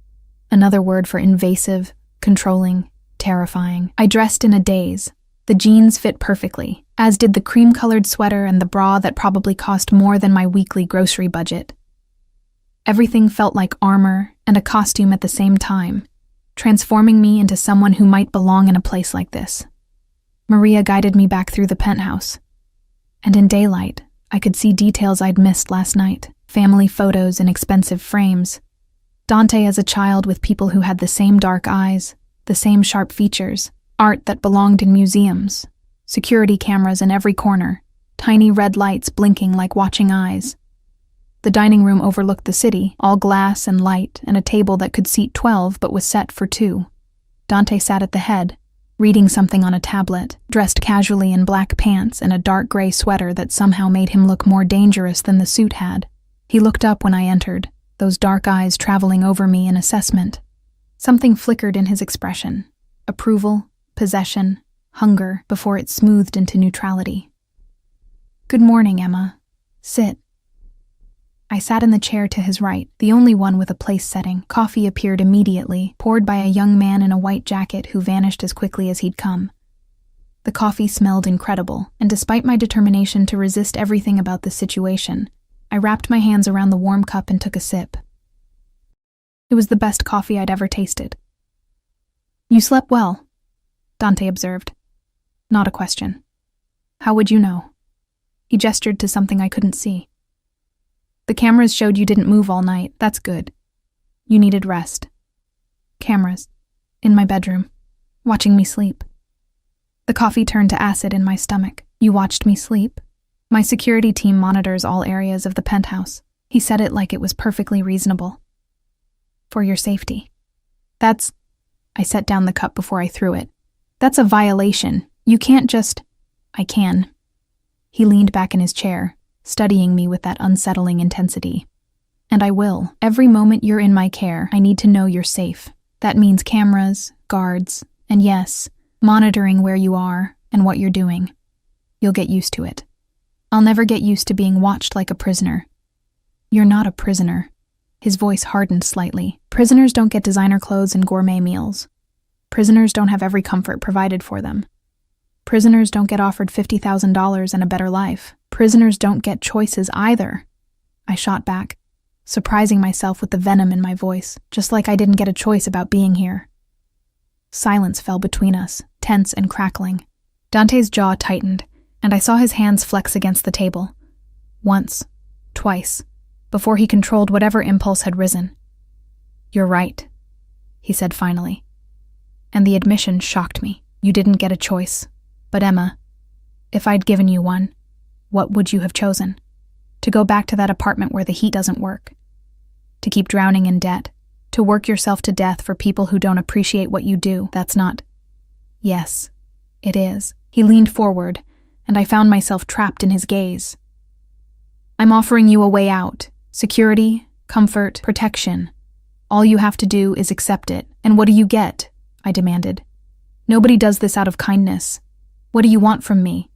Another word for invasive, controlling, terrifying. I dressed in a daze. The jeans fit perfectly, as did the cream-colored sweater and the bra that probably cost more than my weekly grocery budget. Everything felt like armor and a costume at the same time, transforming me into someone who might belong in a place like this. Maria guided me back through the penthouse. And in daylight, I could see details I'd missed last night. Family photos in expensive frames. Dante as a child with people who had the same dark eyes, the same sharp features. Art that belonged in museums. Security cameras in every corner. Tiny red lights blinking like watching eyes. The dining room overlooked the city, all glass and light, and a table that could seat 12 but was set for 2. Dante sat at the head, reading something on a tablet, dressed casually in black pants and a dark gray sweater that somehow made him look more dangerous than the suit had. He looked up when I entered, those dark eyes traveling over me in assessment. Something flickered in his expression. Approval, possession, hunger, before it smoothed into neutrality. "Good morning, Emma. Sit." I sat in the chair to his right, the only one with a place setting. Coffee appeared immediately, poured by a young man in a white jacket who vanished as quickly as he'd come. The coffee smelled incredible, and despite my determination to resist everything about the situation, I wrapped my hands around the warm cup and took a sip. It was the best coffee I'd ever tasted. "You slept well," Dante observed. Not a question. "How would you know?" He gestured to something I couldn't see. "The cameras showed you didn't move all night. That's good. You needed rest." "Cameras. In my bedroom. Watching me sleep." The coffee turned to acid in my stomach. "You watched me sleep?" "My security team monitors all areas of the penthouse." He said it like it was perfectly reasonable. "For your safety." "That's..." I set down the cup before I threw it. "That's a violation. You can't just..." "I can." He leaned back in his chair, studying me with that unsettling intensity. "And I will. Every moment you're in my care, I need to know you're safe. That means cameras, guards, and yes, monitoring where you are and what you're doing. You'll get used to it. I'll never get used to being watched like a prisoner." "You're not a prisoner." His voice hardened slightly. "Prisoners don't get designer clothes and gourmet meals. Prisoners don't have every comfort provided for them. Prisoners don't get offered $50,000 and a better life. Prisoners don't get choices either." I shot back, surprising myself with the venom in my voice, just like I didn't get a choice about being here. Silence fell between us, tense and crackling. Dante's jaw tightened, and I saw his hands flex against the table. Once, twice, before he controlled whatever impulse had risen. "You're right," he said finally. And the admission shocked me. "You didn't get a choice. But Emma, if I'd given you one, what would you have chosen? To go back to that apartment where the heat doesn't work? To keep drowning in debt? To work yourself to death for people who don't appreciate what you do? That's not..." "Yes, it is." He leaned forward, and I found myself trapped in his gaze. "I'm offering you a way out. Security, comfort, protection. All you have to do is accept it. And what do you get?" I demanded. "Nobody does this out of kindness. What do you want from me?"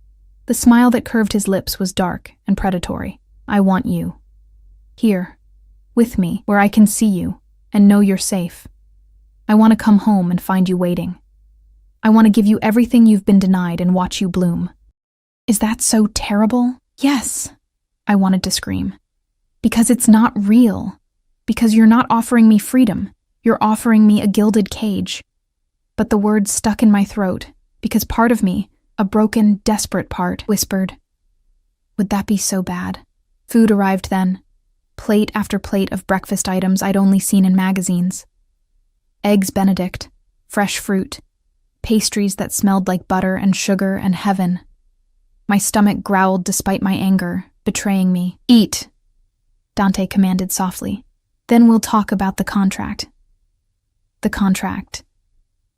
The smile that curved his lips was dark and predatory. "I want you. Here, with me, where I can see you and know you're safe. I want to come home and find you waiting. I want to give you everything you've been denied and watch you bloom." "Is that so terrible?" "Yes," I wanted to scream. "Because it's not real. Because you're not offering me freedom. You're offering me a gilded cage." But the words stuck in my throat, because part of me, a broken, desperate part, whispered, "Would that be so bad?" Food arrived then, plate after plate of breakfast items I'd only seen in magazines. Eggs Benedict, fresh fruit, pastries that smelled like butter and sugar and heaven. My stomach growled despite my anger, betraying me. "Eat," Dante commanded softly. "Then we'll talk about the contract." The contract.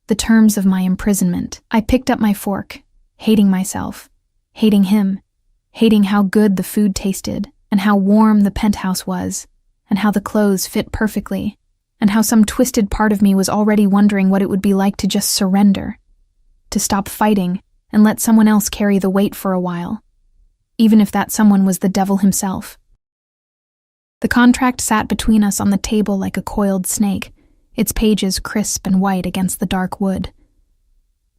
The terms of my imprisonment. I picked up my fork, hating myself, hating him, hating how good the food tasted and how warm the penthouse was, and how the clothes fit perfectly, and how some twisted part of me was already wondering what it would be like to just surrender, to stop fighting and let someone else carry the weight for a while, even if that someone was the devil himself. The contract sat between us on the table like a coiled snake, its pages crisp and white against the dark wood.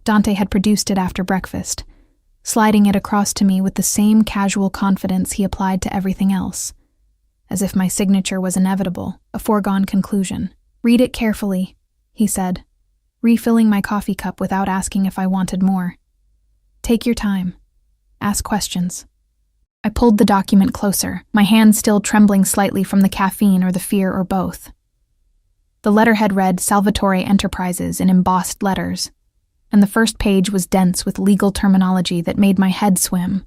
Dante had produced it after breakfast, sliding it across to me with the same casual confidence he applied to everything else, as if my signature was inevitable, a foregone conclusion. "Read it carefully," he said, refilling my coffee cup without asking if I wanted more. "Take your time. Ask questions." I pulled the document closer, my hand still trembling slightly from the caffeine or the fear or both. The letterhead read Salvatore Enterprises in embossed letters, and the first page was dense with legal terminology that made my head swim.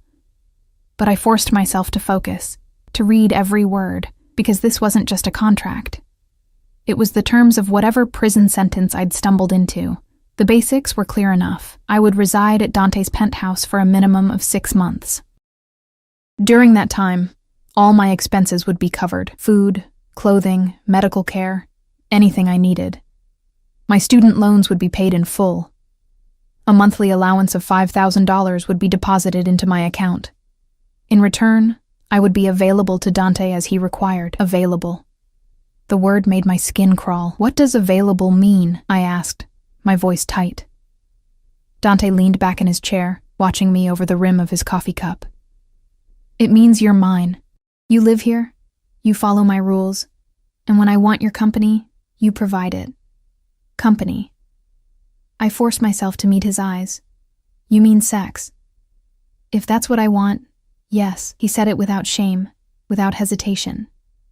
But I forced myself to focus, to read every word, because this wasn't just a contract. It was the terms of whatever prison sentence I'd stumbled into. The basics were clear enough. I would reside at Dante's penthouse for a minimum of 6 months. During that time, all my expenses would be covered: food, clothing, medical care, anything I needed. My student loans would be paid in full. A monthly allowance of $5,000 would be deposited into my account. In return, I would be available to Dante as he required. Available. The word made my skin crawl. "What does available mean?" I asked, my voice tight. Dante leaned back in his chair, watching me over the rim of his coffee cup. "It means you're mine. You live here, you follow my rules, and when I want your company, you provide it. Company." I forced myself to meet his eyes. "You mean sex?" "If that's what I want, yes." He said it without shame, without hesitation.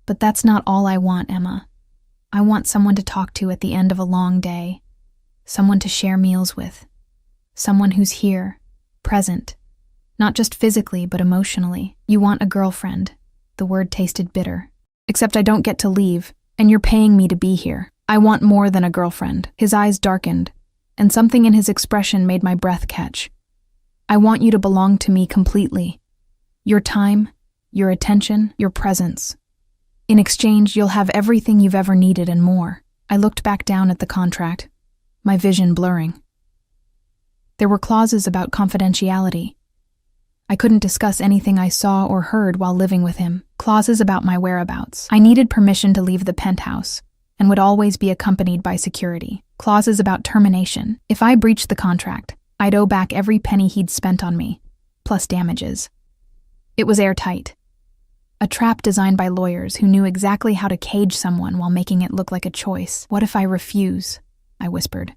"But that's not all I want, Emma. I want someone to talk to at the end of a long day, someone to share meals with, someone who's here, present, not just physically but emotionally. You want a girlfriend." The word tasted bitter. "Except I don't get to leave, and you're paying me to be here. I want more than a girlfriend." His eyes darkened, and something in his expression made my breath catch. "I want you to belong to me completely. Your time, your attention, your presence. In exchange, you'll have everything you've ever needed and more." I looked back down at the contract, my vision blurring. There were clauses about confidentiality. I couldn't discuss anything I saw or heard while living with him. Clauses about my whereabouts. I needed permission to leave the penthouse, and would always be accompanied by security. Clauses about termination. If I breached the contract, I'd owe back every penny he'd spent on me, plus damages. It was airtight. A trap designed by lawyers who knew exactly how to cage someone while making it look like a choice. "What if I refuse?" I whispered.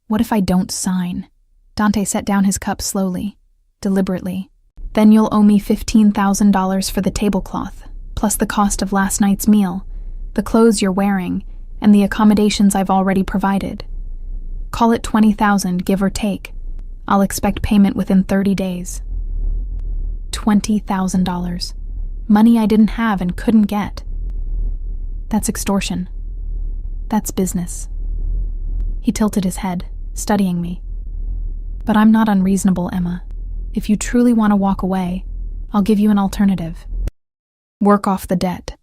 "What if I don't sign?" Dante set down his cup slowly, deliberately. "Then you'll owe me $15,000 for the tablecloth, plus the cost of last night's meal, the clothes you're wearing, and the accommodations I've already provided. Call it $20,000, give or take. I'll expect payment within 30 days. $20,000. Money I didn't have and couldn't get. That's extortion. That's business." He tilted his head, studying me. "But I'm not unreasonable, Emma. If you truly want to walk away, I'll give you an alternative. Work off the debt.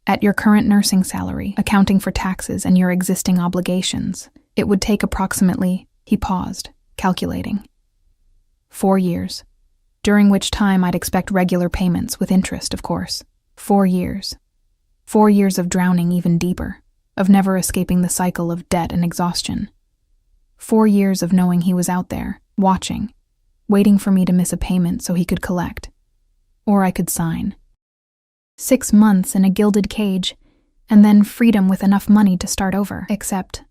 At your current nursing salary, accounting for taxes and your existing obligations, it would take approximately," he paused, calculating, 4 years, during which time I'd expect regular payments with interest, of course. 4 years. 4 years of drowning even deeper, of never escaping the cycle of debt and exhaustion. 4 years of knowing he was out there, watching, waiting for me to miss a payment so he could collect. Or I could sign. 6 months in a gilded cage, and then freedom with enough money to start over. Except,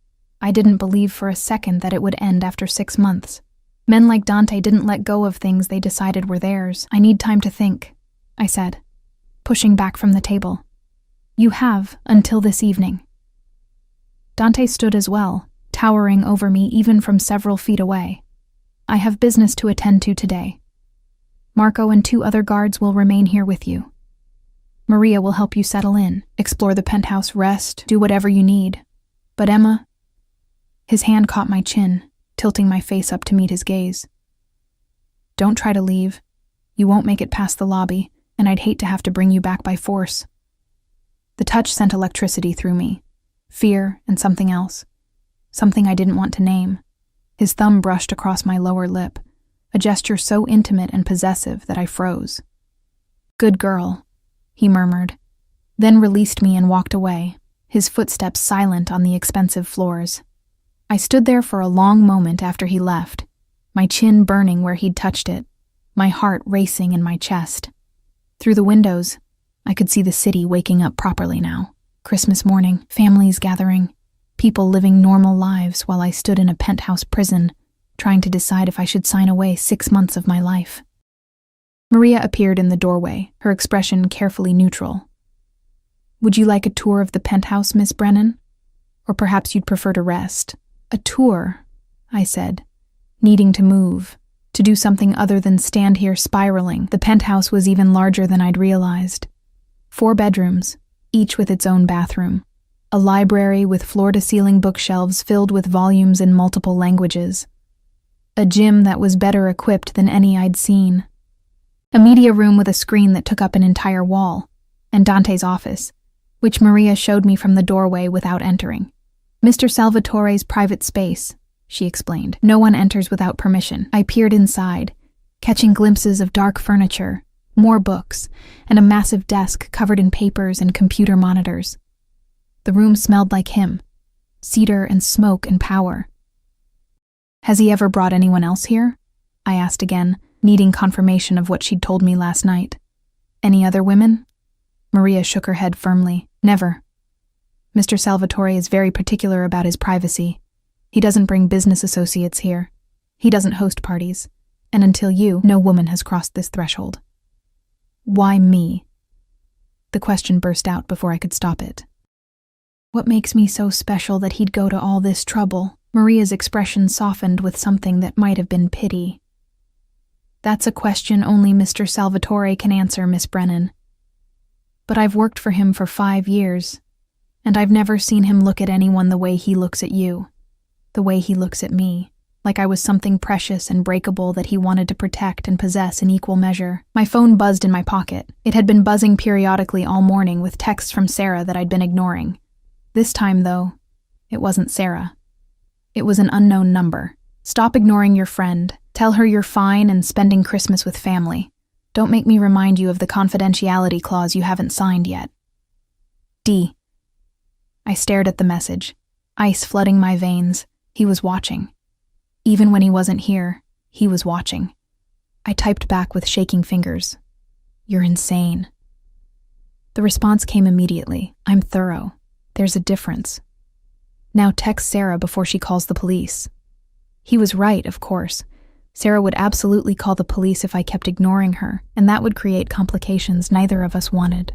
I didn't believe for a second that it would end after 6 months. Men like Dante didn't let go of things they decided were theirs. "I need time to think," I said, pushing back from the table. "You have until this evening." Dante stood as well, towering over me even from several feet away. "I have business to attend to today. Marco and 2 other guards will remain here with you. Maria will help you settle in, explore the penthouse, rest, do whatever you need. But Emma..." His hand caught my chin, tilting my face up to meet his gaze. "Don't try to leave. You won't make it past the lobby, and I'd hate to have to bring you back by force." The touch sent electricity through me. Fear and something else. Something I didn't want to name. His thumb brushed across my lower lip, a gesture so intimate and possessive that I froze. "Good girl," he murmured, then released me and walked away, his footsteps silent on the expensive floors. I stood there for a long moment after he left, my chin burning where he'd touched it, my heart racing in my chest. Through the windows, I could see the city waking up properly now. Christmas morning, families gathering, people living normal lives while I stood in a penthouse prison, trying to decide if I should sign away 6 months of my life. Maria appeared in the doorway, her expression carefully neutral. "Would you like a tour of the penthouse, Miss Brennan? Or perhaps you'd prefer to rest?" "A tour," I said, needing to move, to do something other than stand here spiraling. The penthouse was even larger than I'd realized. 4 bedrooms, each with its own bathroom. A library with floor-to-ceiling bookshelves filled with volumes in multiple languages. A gym that was better equipped than any I'd seen. A media room with a screen that took up an entire wall, and Dante's office, which Maria showed me from the doorway without entering. "Mr. Salvatore's private space," she explained. "No one enters without permission." I peered inside, catching glimpses of dark furniture, more books, and a massive desk covered in papers and computer monitors. The room smelled like him, cedar and smoke and power. "Has he ever brought anyone else here?" I asked again, needing confirmation of what she'd told me last night. "Any other women?" Maria shook her head firmly. "Never. Mr. Salvatore is very particular about his privacy. He doesn't bring business associates here. He doesn't host parties. And until you, no woman has crossed this threshold." "Why me?" The question burst out before I could stop it. "What makes me so special that he'd go to all this trouble?" Maria's expression softened with something that might have been pity. "That's a question only Mr. Salvatore can answer, Miss Brennan. But I've worked for him for 5 years, and I've never seen him look at anyone the way he looks at you, the way he looks at me, like I was something precious and breakable that he wanted to protect and possess in equal measure." My phone buzzed in my pocket. It had been buzzing periodically all morning with texts from Sarah that I'd been ignoring. This time, though, it wasn't Sarah. It was an unknown number. "Stop ignoring your friend. Tell her you're fine and spending Christmas with family. Don't make me remind you of the confidentiality clause you haven't signed yet. D." I stared at the message, ice flooding my veins. He was watching. Even when he wasn't here, he was watching. I typed back with shaking fingers. "You're insane." The response came immediately. "I'm thorough. There's a difference. Now text Sarah before she calls the police." He was right, of course. Sarah would absolutely call the police if I kept ignoring her, and that would create complications neither of us wanted.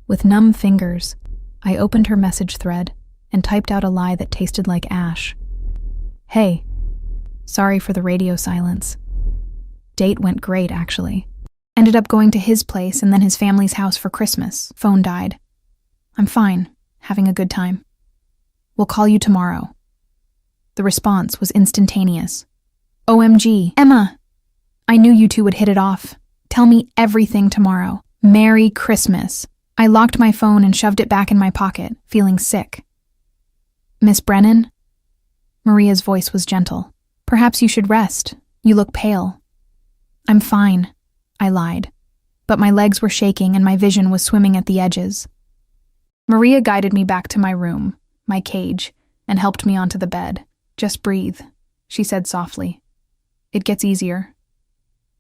With numb fingers, I opened her message thread and typed out a lie that tasted like ash. "Hey, sorry for the radio silence. Date went great, actually. Ended up going to his place and then his family's house for Christmas. Phone died. I'm fine, having a good time. We'll call you tomorrow." The response was instantaneous. "OMG, Emma! I knew you two would hit it off. Tell me everything tomorrow. Merry Christmas." I locked my phone and shoved it back in my pocket, feeling sick. "Miss Brennan?" Maria's voice was gentle. "Perhaps you should rest. You look pale." "I'm fine," I lied, but my legs were shaking and my vision was swimming at the edges. Maria guided me back to my room, my cage, and helped me onto the bed. "Just breathe," she said softly. "It gets easier."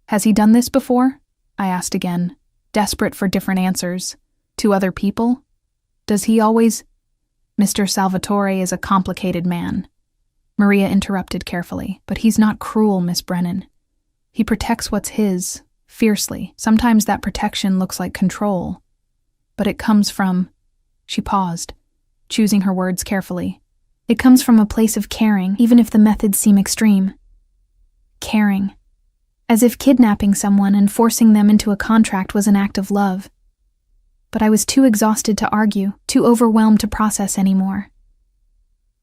"Has he done this before?" I asked again, desperate for different answers. "To other people? Does he always—" "Mr. Salvatore is a complicated man," Maria interrupted carefully. "But he's not cruel, Miss Brennan. He protects what's his, fiercely. Sometimes that protection looks like control. But it comes from—" She paused, choosing her words carefully. "It comes from a place of caring, even if the methods seem extreme. Caring. As if kidnapping someone and forcing them into a contract was an act of love. But I was too exhausted to argue, too overwhelmed to process anymore.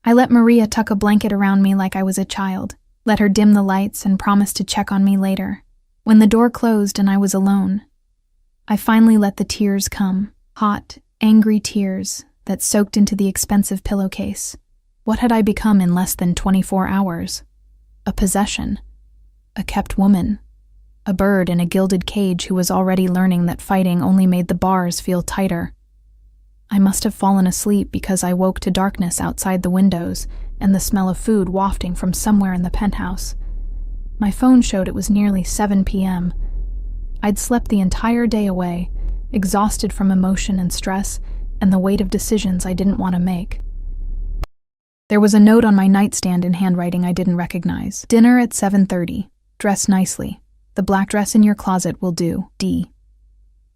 I let Maria tuck a blanket around me like I was a child, let her dim the lights and promise to check on me later. When the door closed and I was alone, I finally let the tears come, hot Angry tears that soaked into the expensive pillowcase. What had I become in less than 24 hours? A possession. A kept woman. A bird in a gilded cage who was already learning that fighting only made the bars feel tighter. I must have fallen asleep because I woke to darkness outside the windows and the smell of food wafting from somewhere in the penthouse. My phone showed it was nearly 7 p.m. I'd slept the entire day away, exhausted from emotion and stress and the weight of decisions I didn't want to make. There was a note on my nightstand in handwriting I didn't recognize. Dinner at 7:30. Dress nicely. The black dress in your closet will do. D.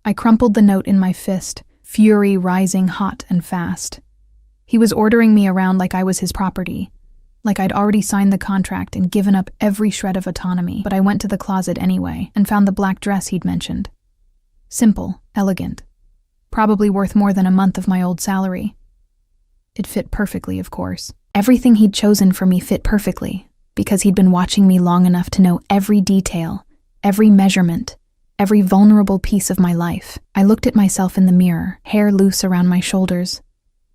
I crumpled the note in my fist, fury rising hot and fast. He was ordering me around like I was his property, like I'd already signed the contract and given up every shred of autonomy, but I went to the closet anyway and found the black dress he'd mentioned. Simple, elegant, probably worth more than a month of my old salary. It fit perfectly, of course. Everything he'd chosen for me fit perfectly, because he'd been watching me long enough to know every detail, every measurement, every vulnerable piece of my life. I looked at myself in the mirror, hair loose around my shoulders,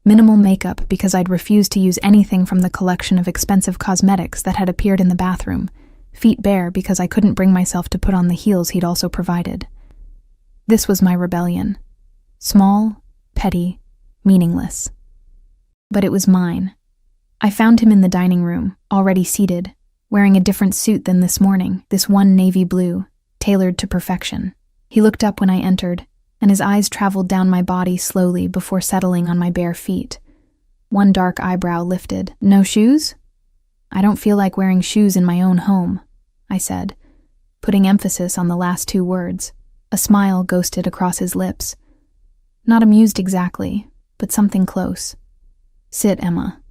minimal makeup because I'd refused to use anything from the collection of expensive cosmetics that had appeared in the bathroom, feet bare because I couldn't bring myself to put on the heels he'd also provided. This was my rebellion. Small, petty, meaningless. But it was mine. I found him in the dining room, already seated, wearing a different suit than this morning, this one navy blue, tailored to perfection. He looked up when I entered, and his eyes traveled down my body slowly before settling on my bare feet. One dark eyebrow lifted. No shoes? I don't feel like wearing shoes in my own home, I said, putting emphasis on the last two words. A smile ghosted across his lips. Not amused exactly, but something close. Sit, Emma.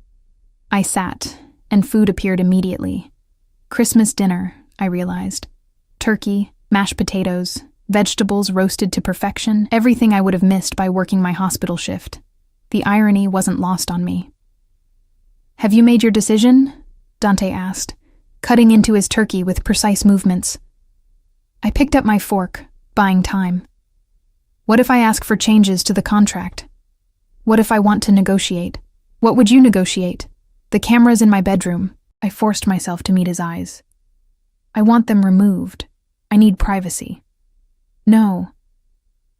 I sat, and food appeared immediately. Christmas dinner, I realized. Turkey, mashed potatoes, vegetables roasted to perfection, everything I would have missed by working my hospital shift. The irony wasn't lost on me. Have you made your decision? Dante asked, cutting into his turkey with precise movements. I picked up my fork, buying time. What if I ask for changes to the contract? What if I want to negotiate? What would you negotiate? The camera's in my bedroom. I forced myself to meet his eyes. I want them removed. I need privacy. No.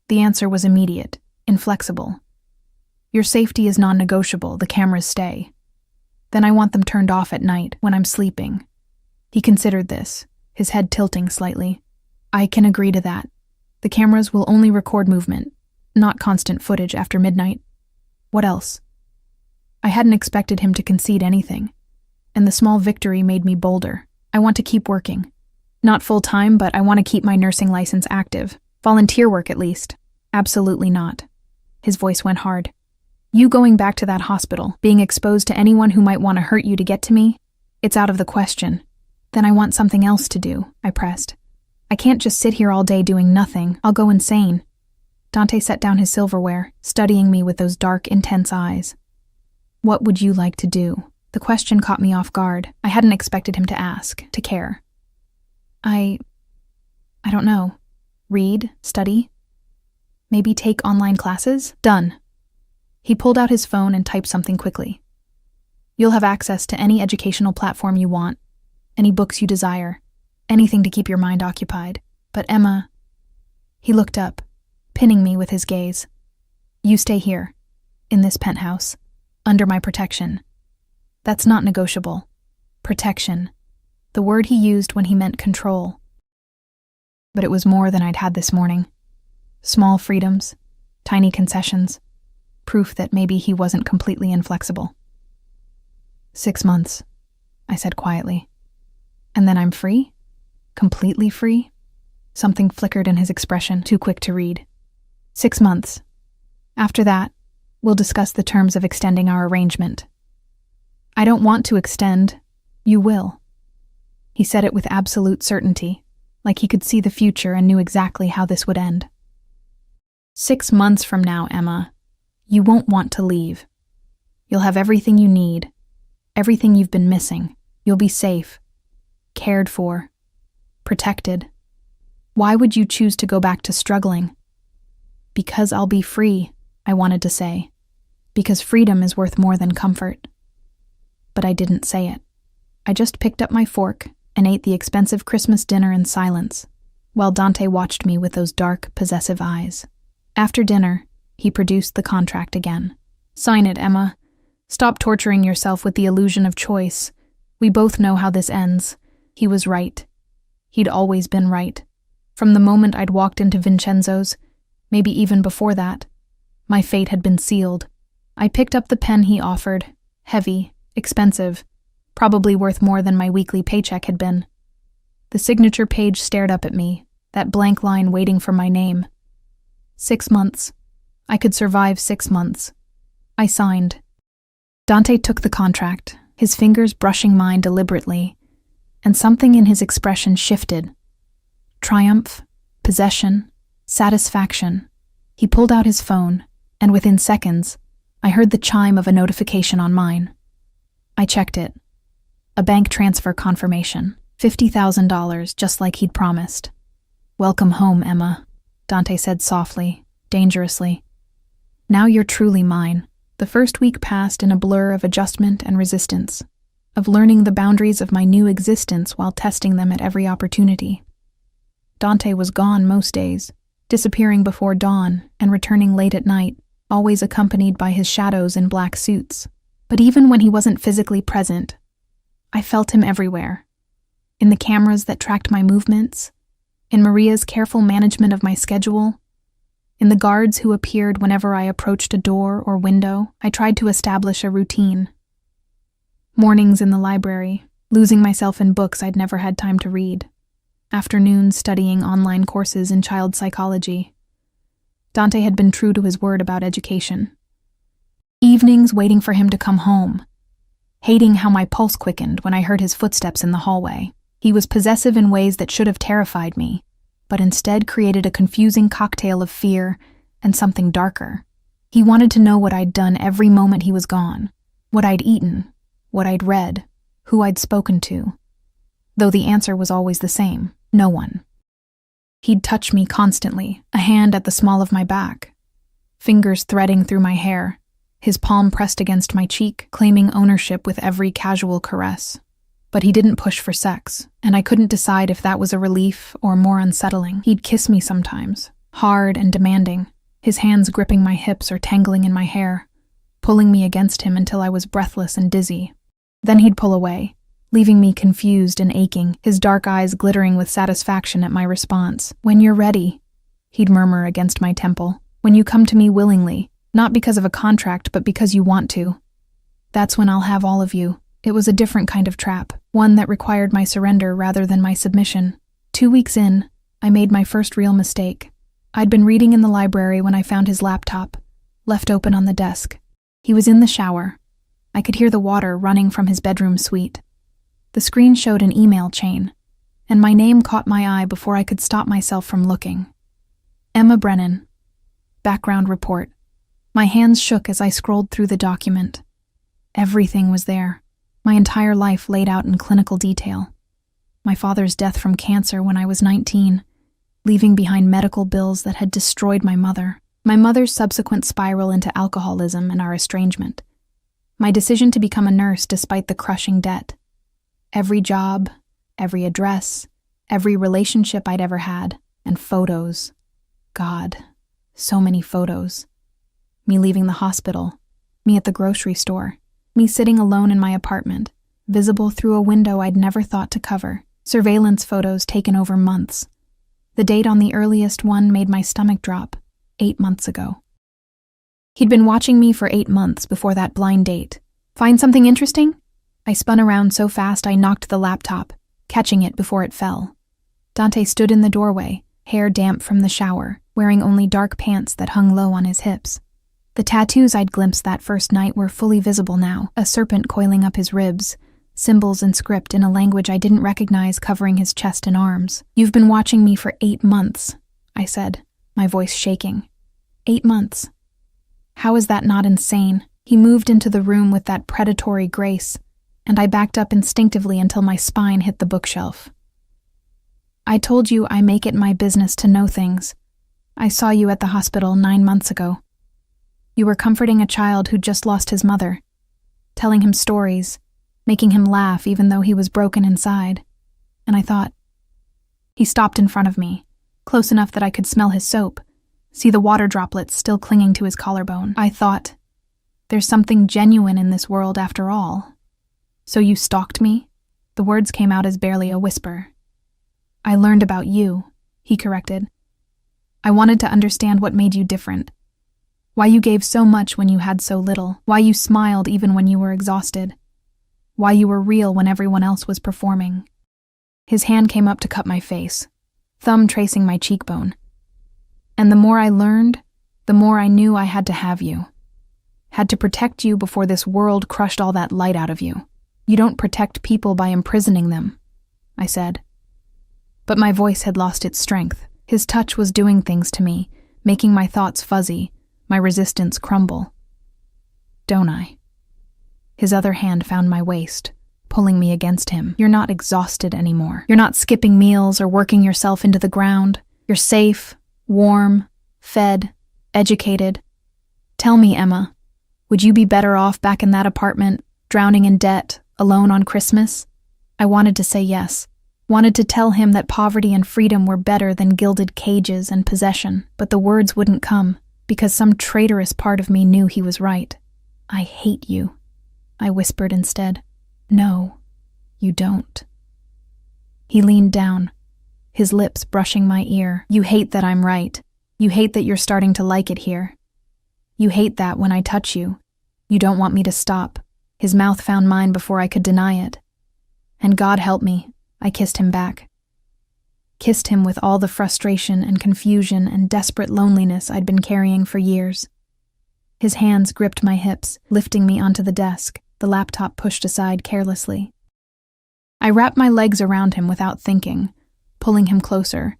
The answer was immediate, inflexible. Your safety is non-negotiable, the cameras stay. Then I want them turned off at night, when I'm sleeping. He considered this, his head tilting slightly. I can agree to that. The cameras will only record movement, not constant footage after midnight. What else? I hadn't expected him to concede anything, and the small victory made me bolder. I want to keep working. Not full-time, but I want to keep my nursing license active. Volunteer work, at least. Absolutely not. His voice went hard. You going back to that hospital, being exposed to anyone who might want to hurt you to get to me? It's out of the question. Then I want something else to do, I pressed. I can't just sit here all day doing nothing. I'll go insane. Dante set down his silverware, studying me with those dark, intense eyes. What would you like to do? The question caught me off guard. I hadn't expected him to ask, to care. I don't know. Read, study? Maybe take online classes? Done. He pulled out his phone and typed something quickly. You'll have access to any educational platform you want, any books you desire, anything to keep your mind occupied. But Emma... He looked up, pinning me with his gaze. You stay here, in this penthouse, under my protection. That's not negotiable. Protection. The word he used when he meant control. But it was more than I'd had this morning. Small freedoms, tiny concessions, proof that maybe he wasn't completely inflexible. 6 months, I said quietly. And then I'm free? Completely free? Something flickered in his expression, too quick to read. 6 months. After that, we'll discuss the terms of extending our arrangement. I don't want to extend. You will. He said it with absolute certainty, like he could see the future and knew exactly how this would end. 6 months from now, Emma, you won't want to leave. You'll have everything you need, everything you've been missing. You'll be safe, cared for, protected. Why would you choose to go back to struggling? Because I'll be free, I wanted to say, because freedom is worth more than comfort. But I didn't say it. I just picked up my fork and ate the expensive Christmas dinner in silence, while Dante watched me with those dark, possessive eyes. After dinner, he produced the contract again. "Sign it, Emma. Stop torturing yourself with the illusion of choice. We both know how this ends." He was right. He'd always been right. From the moment I'd walked into Vincenzo's, maybe even before that, my fate had been sealed. I picked up the pen he offered, heavy, expensive, probably worth more than my weekly paycheck had been. The signature page stared up at me, that blank line waiting for my name. 6 months. I could survive 6 months. I signed. Dante took the contract, his fingers brushing mine deliberately, and something in his expression shifted. Triumph, possession, satisfaction. He pulled out his phone, and within seconds, I heard the chime of a notification on mine. I checked it. A bank transfer confirmation. $50,000, just like he'd promised. "Welcome home, Emma," Dante said softly, dangerously. "Now you're truly mine." The first week passed in a blur of adjustment and resistance, of learning the boundaries of my new existence while testing them at every opportunity. Dante was gone most days, disappearing before dawn and returning late at night, always accompanied by his shadows in black suits. But even when he wasn't physically present, I felt him everywhere. In the cameras that tracked my movements, in Maria's careful management of my schedule, in the guards who appeared whenever I approached a door or window. I tried to establish a routine. Mornings in the library, losing myself in books I'd never had time to read. Afternoons studying online courses in child psychology. Dante had been true to his word about education. Evenings waiting for him to come home, hating how my pulse quickened when I heard his footsteps in the hallway. He was possessive in ways that should have terrified me, but instead created a confusing cocktail of fear and something darker. He wanted to know what I'd done every moment he was gone, what I'd eaten, what I'd read, who I'd spoken to, though the answer was always the same: no one. He'd touch me constantly, a hand at the small of my back, fingers threading through my hair, his palm pressed against my cheek, claiming ownership with every casual caress. But he didn't push for sex, and I couldn't decide if that was a relief or more unsettling. He'd kiss me sometimes, hard and demanding, his hands gripping my hips or tangling in my hair, pulling me against him until I was breathless and dizzy. Then he'd pull away, leaving me confused and aching, his dark eyes glittering with satisfaction at my response. "When you're ready," he'd murmur against my temple. "When you come to me willingly, not because of a contract, but because you want to. That's when I'll have all of you." It was a different kind of trap, one that required my surrender rather than my submission. 2 weeks in, I made my first real mistake. I'd been reading in the library when I found his laptop, left open on the desk. He was in the shower. I could hear the water running from his bedroom suite. The screen showed an email chain, and my name caught my eye before I could stop myself from looking. Emma Brennan. Background report. My hands shook as I scrolled through the document. Everything was there. My entire life laid out in clinical detail. My father's death from cancer when I was 19, leaving behind medical bills that had destroyed my mother. My mother's subsequent spiral into alcoholism and our estrangement. My decision to become a nurse despite the crushing debt. Every job, every address, every relationship I'd ever had, and photos. God, so many photos. Me leaving the hospital, me at the grocery store, me sitting alone in my apartment, visible through a window I'd never thought to cover, surveillance photos taken over months. The date on the earliest one made my stomach drop, 8 months ago. He'd been watching me for 8 months before that blind date. "Find something interesting?" I spun around so fast I knocked the laptop, catching it before it fell. Dante stood in the doorway, hair damp from the shower, wearing only dark pants that hung low on his hips. The tattoos I'd glimpsed that first night were fully visible now, a serpent coiling up his ribs, symbols and script in a language I didn't recognize covering his chest and arms. "You've been watching me for 8 months, I said, my voice shaking. 8 months. How is that not insane? He moved into the room with that predatory grace, and I backed up instinctively until my spine hit the bookshelf. "I told you I make it my business to know things. I saw you at the hospital 9 months ago." You were comforting a child who'd just lost his mother, telling him stories, making him laugh even though he was broken inside. And I thought, he stopped in front of me, close enough that I could smell his soap, see the water droplets still clinging to his collarbone. I thought, there's something genuine in this world after all. So you stalked me? The words came out as barely a whisper. I learned about you, he corrected. I wanted to understand what made you different. Why you gave so much when you had so little. Why you smiled even when you were exhausted. Why you were real when everyone else was performing. His hand came up to cut my face, thumb tracing my cheekbone. And the more I learned, the more I knew I had to have you. Had to protect you before this world crushed all that light out of you. You don't protect people by imprisoning them, I said. But my voice had lost its strength. His touch was doing things to me, making my thoughts fuzzy, my resistance crumble. Don't I? His other hand found my waist, pulling me against him. You're not exhausted anymore. You're not skipping meals or working yourself into the ground. You're safe, warm, fed, educated. Tell me, Emma, would you be better off back in that apartment, drowning in debt, alone on Christmas? I wanted to say yes, wanted to tell him that poverty and freedom were better than gilded cages and possession, but the words wouldn't come, because some traitorous part of me knew he was right. I hate you, I whispered instead. No, you don't. He leaned down, his lips brushing my ear. You hate that I'm right. You hate that you're starting to like it here. You hate that when I touch you. You don't want me to stop. His mouth found mine before I could deny it. And God help me, I kissed him back. Kissed him with all the frustration and confusion and desperate loneliness I'd been carrying for years. His hands gripped my hips, lifting me onto the desk, the laptop pushed aside carelessly. I wrapped my legs around him without thinking, pulling him closer,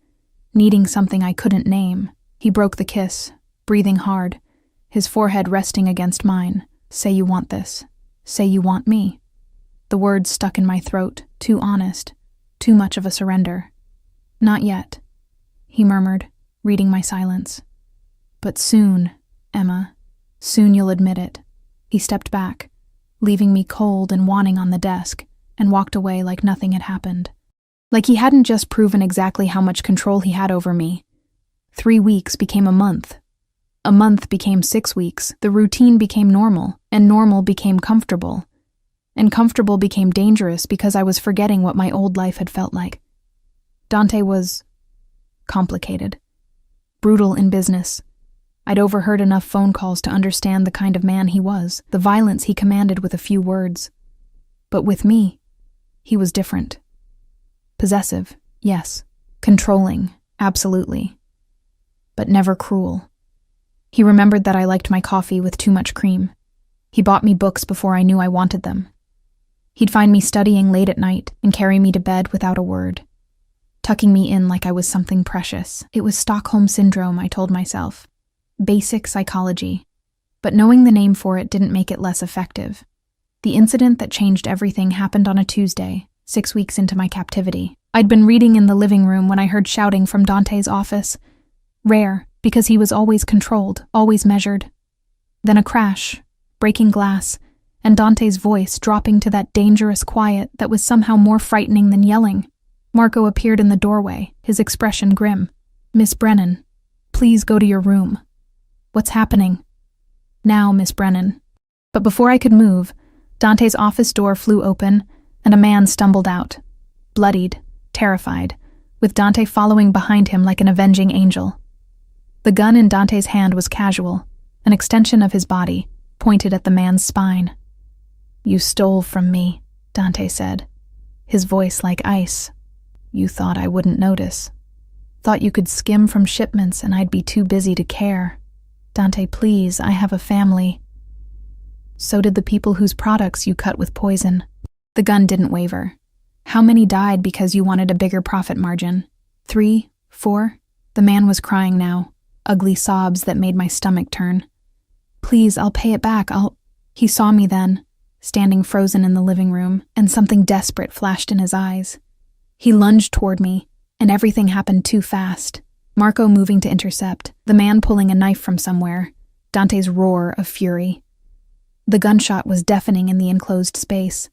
needing something I couldn't name. He broke the kiss, breathing hard, his forehead resting against mine. Say you want this. Say you want me. The words stuck in my throat, too honest, too much of a surrender. Not yet, he murmured, reading my silence. But soon, Emma, soon you'll admit it. He stepped back, leaving me cold and wanting on the desk, and walked away like nothing had happened. Like he hadn't just proven exactly how much control he had over me. 3 weeks became a month. A month became 6 weeks. The routine became normal, and normal became comfortable. And comfortable became dangerous because I was forgetting what my old life had felt like. Dante was complicated, brutal in business. I'd overheard enough phone calls to understand the kind of man he was, the violence he commanded with a few words. But with me, he was different. Possessive, yes. Controlling, absolutely. But never cruel. He remembered that I liked my coffee with too much cream. He bought me books before I knew I wanted them. He'd find me studying late at night and carry me to bed without a word, tucking me in like I was something precious. It was Stockholm Syndrome, I told myself. Basic psychology. But knowing the name for it didn't make it less effective. The incident that changed everything happened on a Tuesday, 6 weeks into my captivity. I'd been reading in the living room when I heard shouting from Dante's office. Rare, because he was always controlled, always measured. Then a crash, breaking glass, and Dante's voice dropping to that dangerous quiet that was somehow more frightening than yelling. Marco appeared in the doorway, his expression grim. Miss Brennan, please go to your room. What's happening? Now, Miss Brennan. But before I could move, Dante's office door flew open, and a man stumbled out, bloodied, terrified, with Dante following behind him like an avenging angel. The gun in Dante's hand was casual, an extension of his body, pointed at the man's spine. You stole from me, Dante said, his voice like ice. You thought I wouldn't notice. Thought you could skim from shipments and I'd be too busy to care. Dante, please, I have a family. So did the people whose products you cut with poison. The gun didn't waver. How many died because you wanted a bigger profit margin? 3? 4? The man was crying now, ugly sobs that made my stomach turn. Please, I'll pay it back, He saw me then, standing frozen in the living room, and something desperate flashed in his eyes. He lunged toward me, and everything happened too fast. Marco moving to intercept, the man pulling a knife from somewhere, Dante's roar of fury. The gunshot was deafening in the enclosed space.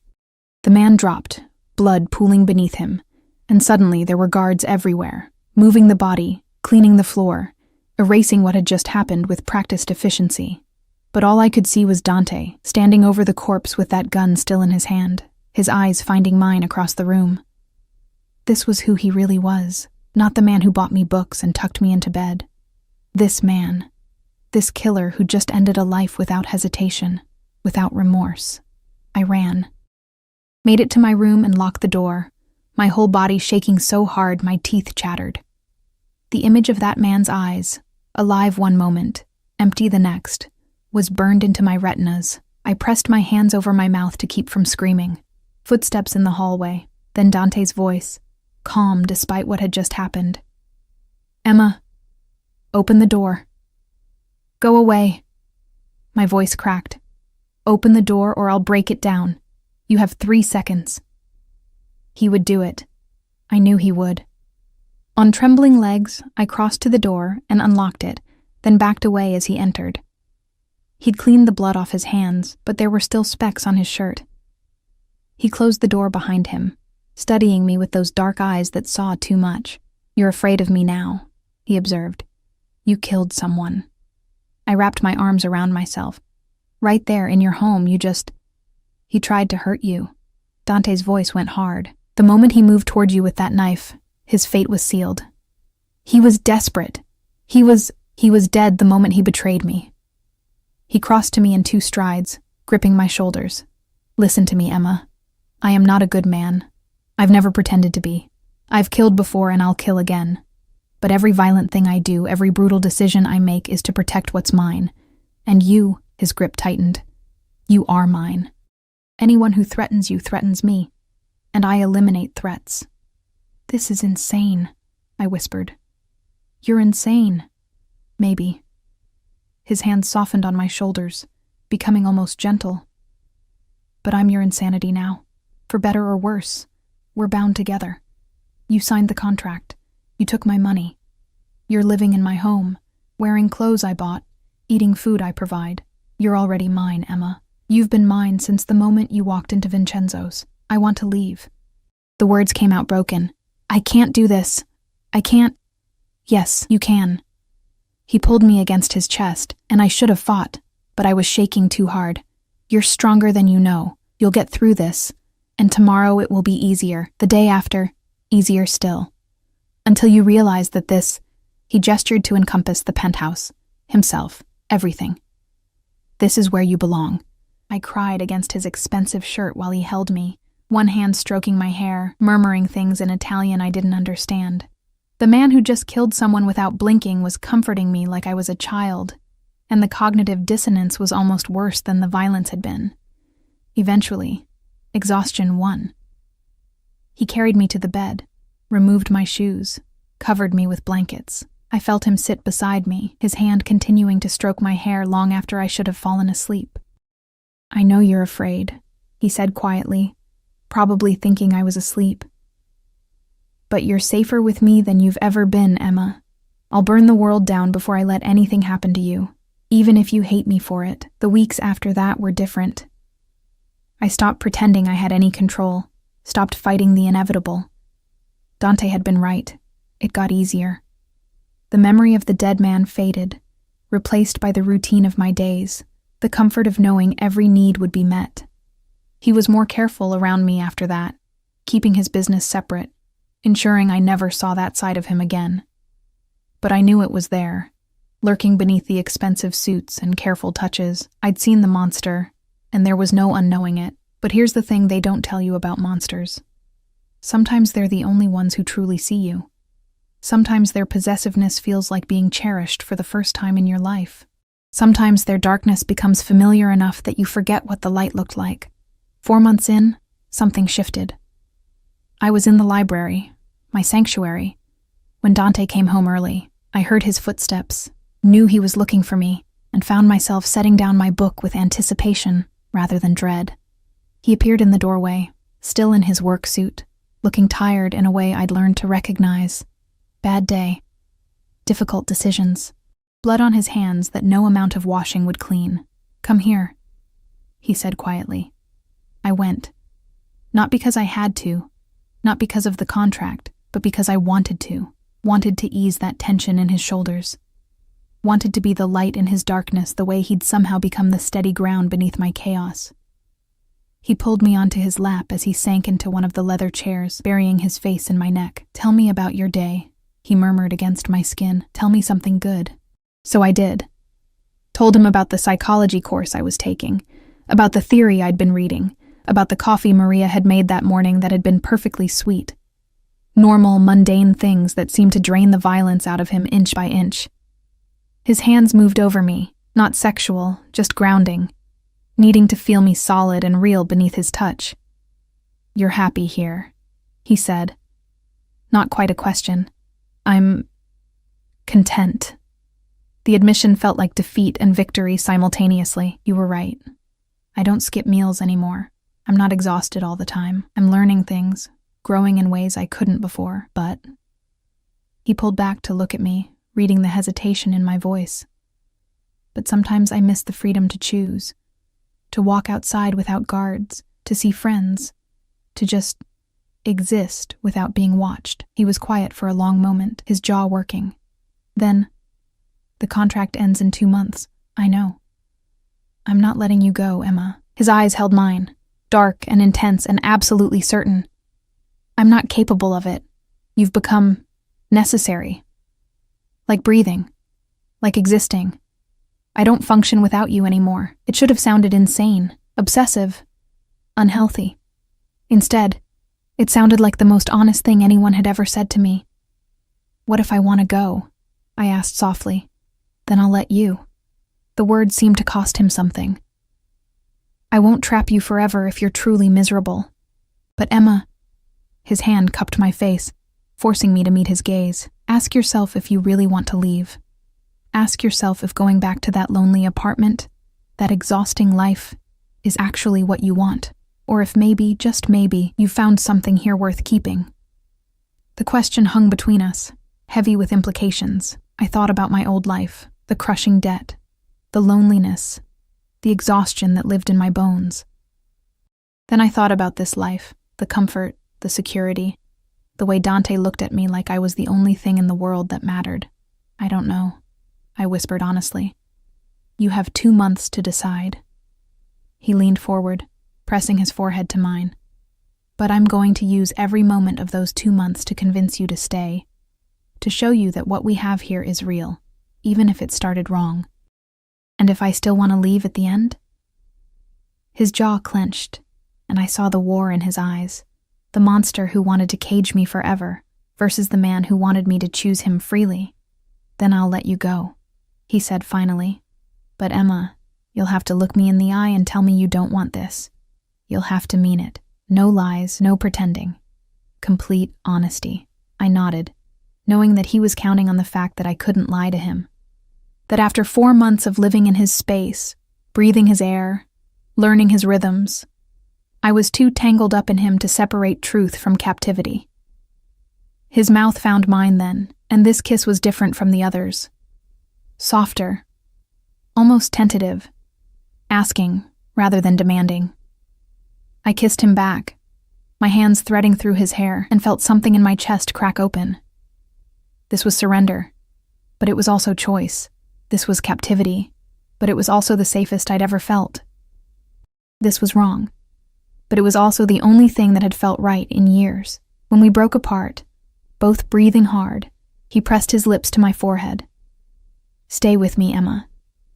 The man dropped, blood pooling beneath him, and suddenly there were guards everywhere, moving the body, cleaning the floor, erasing what had just happened with practiced efficiency. But all I could see was Dante, standing over the corpse with that gun still in his hand, his eyes finding mine across the room. This was who he really was, not the man who bought me books and tucked me into bed. This man, this killer who just ended a life without hesitation, without remorse. I ran. Made it to my room and locked the door, my whole body shaking so hard my teeth chattered. The image of that man's eyes, alive one moment, empty the next, was burned into my retinas. I pressed my hands over my mouth to keep from screaming. Footsteps in the hallway, then Dante's voice, calm despite what had just happened. "Emma, open the door." "Go away." My voice cracked. "Open the door or I'll break it down. You have 3 seconds." He would do it. I knew he would. On trembling legs, I crossed to the door and unlocked it, then backed away as he entered. He'd cleaned the blood off his hands, but there were still specks on his shirt. He closed the door behind him, studying me with those dark eyes that saw too much. "You're afraid of me now," he observed. "You killed someone." I wrapped my arms around myself. "Right there in your home, He tried to hurt you." Dante's voice went hard. "The moment he moved toward you with that knife, his fate was sealed. He was desperate. He was dead the moment he betrayed me." He crossed to me in 2 strides, gripping my shoulders. "Listen to me, Emma. I am not a good man. I've never pretended to be. I've killed before and I'll kill again. But every violent thing I do, every brutal decision I make is to protect what's mine. And you," his grip tightened, "you are mine. Anyone who threatens you threatens me, and I eliminate threats." "This is insane," I whispered. "You're insane." "Maybe." His hand softened on my shoulders, becoming almost gentle. "But I'm your insanity now. For better or worse, we're bound together. You signed the contract. You took my money. You're living in my home, wearing clothes I bought, eating food I provide. You're already mine, Emma. You've been mine since the moment you walked into Vincenzo's. I want to leave." The words came out broken. "I can't do this. I can't." "Yes, you can." He pulled me against his chest, and I should have fought, but I was shaking too hard. "You're stronger than you know. You'll get through this. And tomorrow it will be easier. The day after, easier still. Until you realize that this..." He gestured to encompass the penthouse, himself, everything. "This is where you belong." I cried against his expensive shirt while he held me, one hand stroking my hair, murmuring things in Italian I didn't understand. The man who just killed someone without blinking was comforting me like I was a child, and the cognitive dissonance was almost worse than the violence had been. Eventually, exhaustion won. He carried me to the bed, removed my shoes, covered me with blankets. I felt him sit beside me, his hand continuing to stroke my hair long after I should have fallen asleep. "I know you're afraid," he said quietly, probably thinking I was asleep. "But you're safer with me than you've ever been, Emma. I'll burn the world down before I let anything happen to you, even if you hate me for it." The weeks after that were different. I stopped pretending I had any control, stopped fighting the inevitable. Dante had been right. It got easier. The memory of the dead man faded, replaced by the routine of my days, the comfort of knowing every need would be met. He was more careful around me after that, keeping his business separate, ensuring I never saw that side of him again. But I knew it was there, lurking beneath the expensive suits and careful touches. I'd seen the monster, and there was no unknowing it. But here's the thing they don't tell you about monsters. Sometimes they're the only ones who truly see you. Sometimes their possessiveness feels like being cherished for the first time in your life. Sometimes their darkness becomes familiar enough that you forget what the light looked like. 4 months in, something shifted. I was in the library, my sanctuary, when Dante came home early. I heard his footsteps, knew he was looking for me, and found myself setting down my book with anticipation rather than dread. He appeared in the doorway, still in his work suit, looking tired in a way I'd learned to recognize. Bad day. Difficult decisions. blood on his hands that no amount of washing would clean. "Come here," he said quietly. I went. Not because I had to, not because of the contract, but because I wanted to ease that tension in his shoulders. Wanted to be the light in his darkness the way he'd somehow become the steady ground beneath my chaos. He pulled me onto his lap as he sank into one of the leather chairs, burying his face in my neck. "Tell me about your day," he murmured against my skin. "Tell me something good." So I did. Told him about the psychology course I was taking, about the theory I'd been reading, about the coffee Maria had made that morning that had been perfectly sweet. Normal, mundane things that seemed to drain the violence out of him inch by inch. His hands moved over me, not sexual, just grounding, needing to feel me solid and real beneath his touch. "You're happy here," he said. Not quite a question. "I'm content." The admission felt like defeat and victory simultaneously. "You were right. I don't skip meals anymore. I'm not exhausted all the time. I'm learning things, growing in ways I couldn't before, but..." He pulled back to look at me, reading the hesitation in my voice. "But sometimes I miss the freedom to choose. To walk outside without guards, to see friends, to just exist without being watched." He was quiet for a long moment, his jaw working. Then, "The contract ends in 2 months. I know. I'm not letting you go, Emma." His eyes held mine, dark and intense and absolutely certain. "I'm not capable of it. You've become necessary. Like breathing. Like existing. I don't function without you anymore." It should have sounded insane, obsessive, unhealthy. Instead, it sounded like the most honest thing anyone had ever said to me. "What if I want to go?" I asked softly. "Then I'll let you." The words seemed to cost him something. "I won't trap you forever if you're truly miserable." "But Emma..." His hand cupped my face, forcing me to meet his gaze. "Ask yourself if you really want to leave. Ask yourself if going back to that lonely apartment, that exhausting life, is actually what you want, or if maybe, just maybe, you found something here worth keeping." The question hung between us, heavy with implications. I thought about my old life, the crushing debt, the loneliness, the exhaustion that lived in my bones. Then I thought about this life, the comfort, the security, the way Dante looked at me like I was the only thing in the world that mattered. "I don't know," I whispered honestly. "You have 2 months to decide." He leaned forward, pressing his forehead to mine. "But I'm going to use every moment of those 2 months to convince you to stay, to show you that what we have here is real, even if it started wrong. And if I still want to leave at the end?" His jaw clenched, and I saw the war in his eyes, the monster who wanted to cage me forever versus the man who wanted me to choose him freely. "Then I'll let you go," he said finally. "But Emma, you'll have to look me in the eye and tell me you don't want this. You'll have to mean it. No lies, no pretending. Complete honesty." I nodded, knowing that he was counting on the fact that I couldn't lie to him. That after 4 months of living in his space, breathing his air, learning his rhythms, I was too tangled up in him to separate truth from captivity. His mouth found mine then, and this kiss was different from the others. Softer, almost tentative, asking rather than demanding. I kissed him back, my hands threading through his hair, and felt something in my chest crack open. This was surrender, but it was also choice. This was captivity, but it was also the safest I'd ever felt. This was wrong, but it was also the only thing that had felt right in years. When we broke apart, both breathing hard, he pressed his lips to my forehead. "Stay with me, Emma.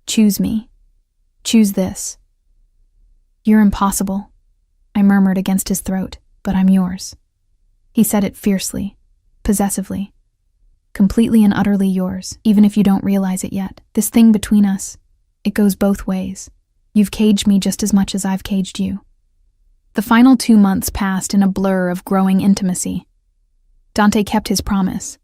Choose me. Choose this." "You're impossible," I murmured against his throat, "but I'm yours." He said it fiercely, possessively. "Completely and utterly yours, even if you don't realize it yet. This thing between us, it goes both ways. You've caged me just as much as I've caged you." The final 2 months passed in a blur of growing intimacy. Dante kept his promise.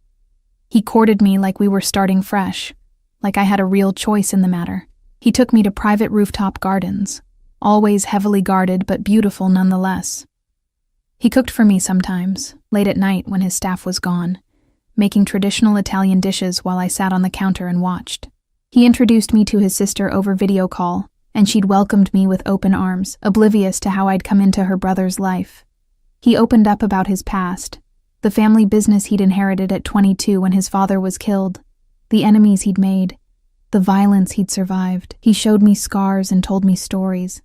He courted me like we were starting fresh, like I had a real choice in the matter. He took me to private rooftop gardens, always heavily guarded but beautiful nonetheless. He cooked for me sometimes, late at night when his staff was gone, making traditional Italian dishes while I sat on the counter and watched. He introduced me to his sister over video call, and she'd welcomed me with open arms, oblivious to how I'd come into her brother's life. He opened up about his past, the family business he'd inherited at 22 when his father was killed, the enemies he'd made, the violence he'd survived. He showed me scars and told me stories,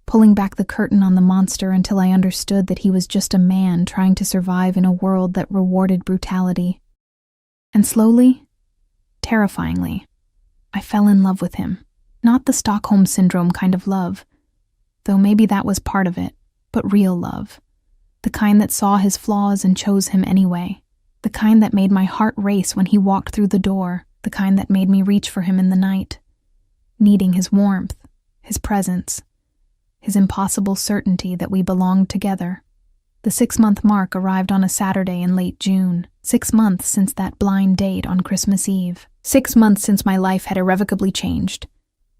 pulling back the curtain on the monster until I understood that he was just a man trying to survive in a world that rewarded brutality. And slowly, terrifyingly, I fell in love with him. Not the Stockholm Syndrome kind of love, though maybe that was part of it, but real love. The kind that saw his flaws and chose him anyway. The kind that made my heart race when he walked through the door. The kind that made me reach for him in the night, needing his warmth, his presence, his impossible certainty that we belonged together. The 6-month mark arrived on a Saturday in late June. 6 months since that blind date on Christmas Eve. 6 months since my life had irrevocably changed.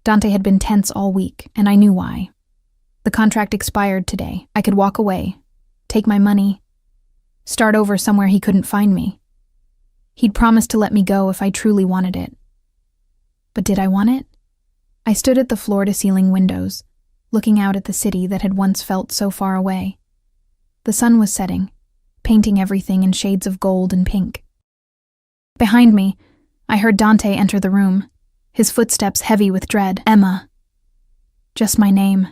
Dante had been tense all week, and I knew why. The contract expired today. I could walk away, take my money, start over somewhere he couldn't find me. He'd promised to let me go if I truly wanted it. But did I want it? I stood at the floor-to-ceiling windows, looking out at the city that had once felt so far away. The sun was setting, painting everything in shades of gold and pink. Behind me, I heard Dante enter the room, his footsteps heavy with dread. Emma. Just my name.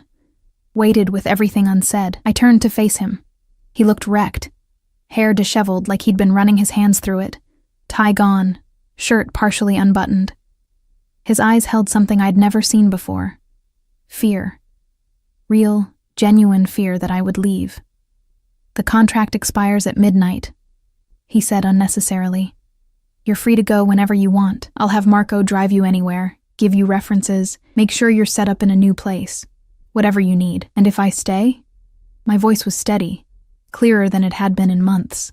Waited with everything unsaid. I turned to face him. He looked wrecked, hair disheveled like he'd been running his hands through it, tie gone, shirt partially unbuttoned. His eyes held something I'd never seen before. Fear. Real, genuine fear that I would leave. The contract expires at midnight, he said unnecessarily. You're free to go whenever you want. I'll have Marco drive you anywhere, give you references, make sure you're set up in a new place. Whatever you need. And if I stay? My voice was steady, clearer than it had been in months.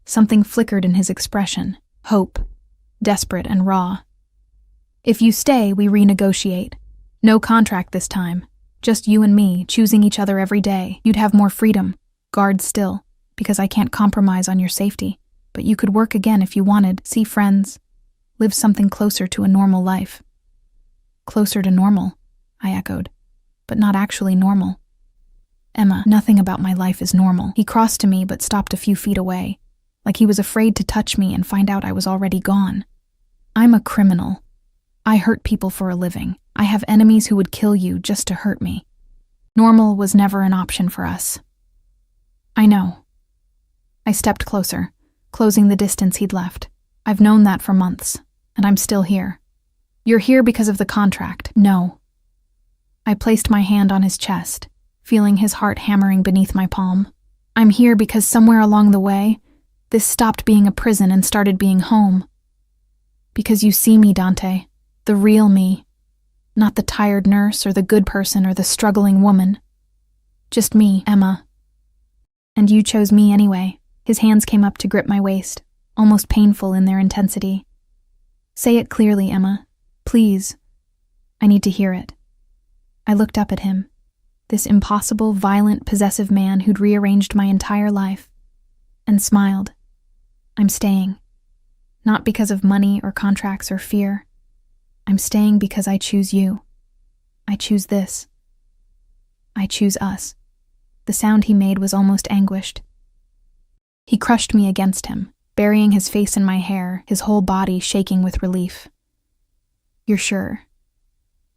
Something flickered in his expression. Hope. Desperate and raw. If you stay, we renegotiate. No contract this time. Just you and me, choosing each other every day. You'd have more freedom. Guards still, because I can't compromise on your safety. But you could work again if you wanted, see friends, live something closer to a normal life. Closer to normal, I echoed, but not actually normal. Emma, nothing about my life is normal. He crossed to me but stopped a few feet away, like he was afraid to touch me and find out I was already gone. I'm a criminal. I hurt people for a living. I have enemies who would kill you just to hurt me. Normal was never an option for us. I know. I stepped closer, closing the distance he'd left. I've known that for months, and I'm still here. You're here because of the contract. No. I placed my hand on his chest, feeling his heart hammering beneath my palm. I'm here because somewhere along the way, this stopped being a prison and started being home. Because you see me, Dante, the real me, not the tired nurse or the good person or the struggling woman. Just me, Emma. And you chose me anyway. His hands came up to grip my waist, almost painful in their intensity. Say it clearly, Emma. Please. I need to hear it. I looked up at him, this impossible, violent, possessive man who'd rearranged my entire life, and smiled. I'm staying. Not because of money or contracts or fear. I'm staying because I choose you. I choose this. I choose us. The sound he made was almost anguished. He crushed me against him, burying his face in my hair, his whole body shaking with relief. You're sure?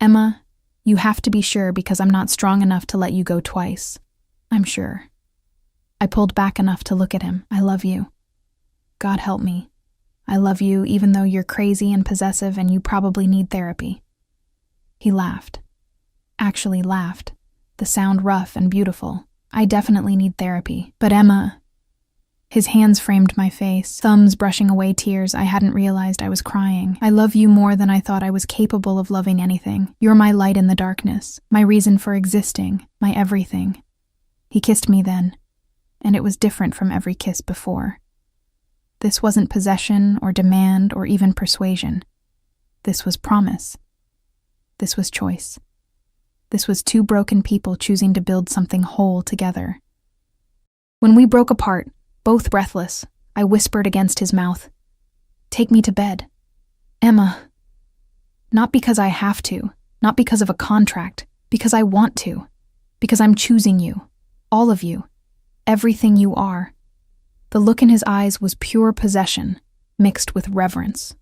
Emma, you have to be sure because I'm not strong enough to let you go twice. I'm sure. I pulled back enough to look at him. I love you. God help me. I love you even though you're crazy and possessive and you probably need therapy. He laughed. Actually laughed, the sound rough and beautiful. I definitely need therapy. But Emma... His hands framed my face, thumbs brushing away tears I hadn't realized I was crying. I love you more than I thought I was capable of loving anything. You're my light in the darkness, my reason for existing, my everything. He kissed me then, and it was different from every kiss before. This wasn't possession or demand or even persuasion. This was promise. This was choice. This was two broken people choosing to build something whole together. When we broke apart, both breathless, I whispered against his mouth, "Take me to bed." Emma. Not because I have to, not because of a contract, because I want to, because I'm choosing you, all of you, everything you are. The look in his eyes was pure possession, mixed with reverence.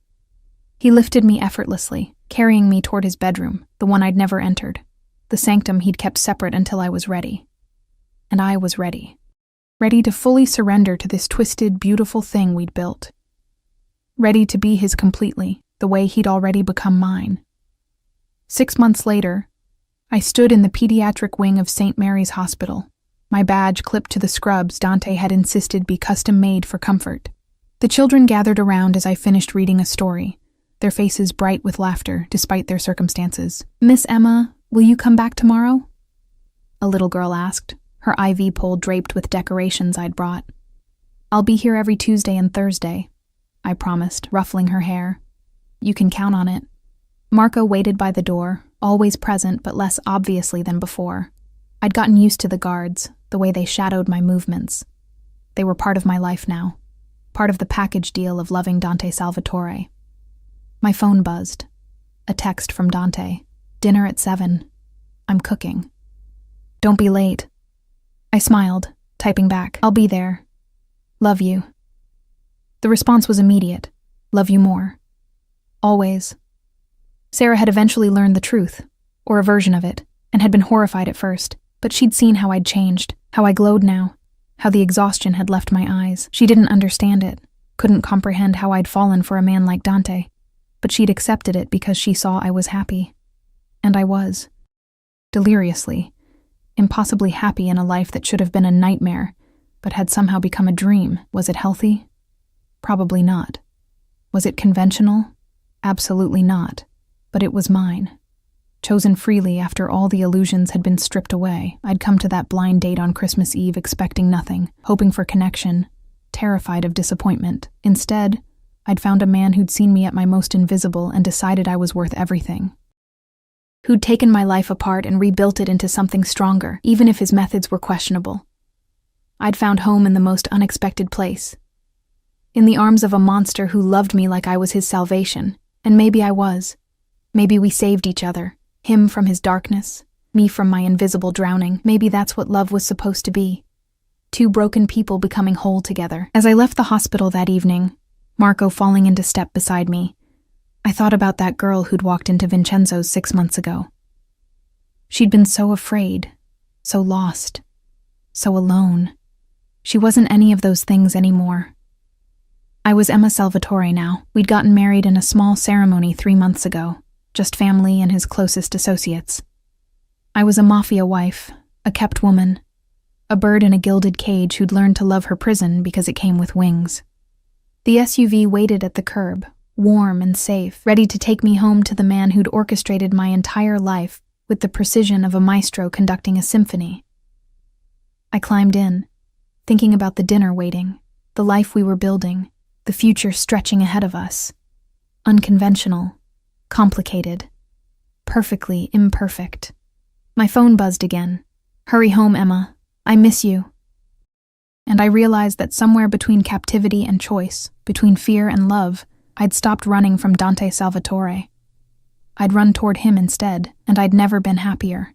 He lifted me effortlessly, carrying me toward his bedroom, the one I'd never entered, the sanctum he'd kept separate until I was ready. And I was ready. Ready to fully surrender to this twisted, beautiful thing we'd built. Ready to be his completely, the way he'd already become mine. 6 months later, I stood in the pediatric wing of St. Mary's Hospital, my badge clipped to the scrubs Dante had insisted be custom-made for comfort. The children gathered around as I finished reading a story, their faces bright with laughter despite their circumstances. "Miss Emma, will you come back tomorrow?" a little girl asked, her IV pole draped with decorations I'd brought. "I'll be here every Tuesday and Thursday," I promised, ruffling her hair. "You can count on it." Marco waited by the door, always present but less obviously than before. I'd gotten used to the guards, the way they shadowed my movements. They were part of my life now, part of the package deal of loving Dante Salvatore. My phone buzzed. A text from Dante. "Dinner at 7. I'm cooking. Don't be late." I smiled, typing back, "I'll be there. Love you." The response was immediate. "Love you more. Always." Sarah had eventually learned the truth, or a version of it, and had been horrified at first, but she'd seen how I'd changed, how I glowed now, how the exhaustion had left my eyes. She didn't understand it, couldn't comprehend how I'd fallen for a man like Dante, but she'd accepted it because she saw I was happy. And I was. Deliriously, impossibly happy in a life that should have been a nightmare, but had somehow become a dream. Was it healthy? Probably not. Was it conventional? Absolutely not. But it was mine. Chosen freely after all the illusions had been stripped away. I'd come to that blind date on Christmas Eve expecting nothing, hoping for connection, terrified of disappointment. Instead, I'd found a man who'd seen me at my most invisible and decided I was worth everything. Who'd taken my life apart and rebuilt it into something stronger, even if his methods were questionable. I'd found home in the most unexpected place. In the arms of a monster who loved me like I was his salvation, and maybe I was. Maybe we saved each other, him from his darkness, me from my invisible drowning. Maybe that's what love was supposed to be. Two broken people becoming whole together. As I left the hospital that evening, Marco falling into step beside me, I thought about that girl who'd walked into Vincenzo's 6 months ago. She'd been so afraid, so lost, so alone. She wasn't any of those things anymore. I was Emma Salvatore now. We'd gotten married in a small ceremony 3 months ago, just family and his closest associates. I was a Mafia wife, a kept woman, a bird in a gilded cage who'd learned to love her prison because it came with wings. The SUV waited at the curb, warm and safe, ready to take me home to the man who'd orchestrated my entire life with the precision of a maestro conducting a symphony. I climbed in, thinking about the dinner waiting, the life we were building, the future stretching ahead of us. Unconventional, complicated, perfectly imperfect. My phone buzzed again. "Hurry home, Emma. I miss you." And I realized that somewhere between captivity and choice, between fear and love, I'd stopped running from Dante Salvatore. I'd run toward him instead, and I'd never been happier.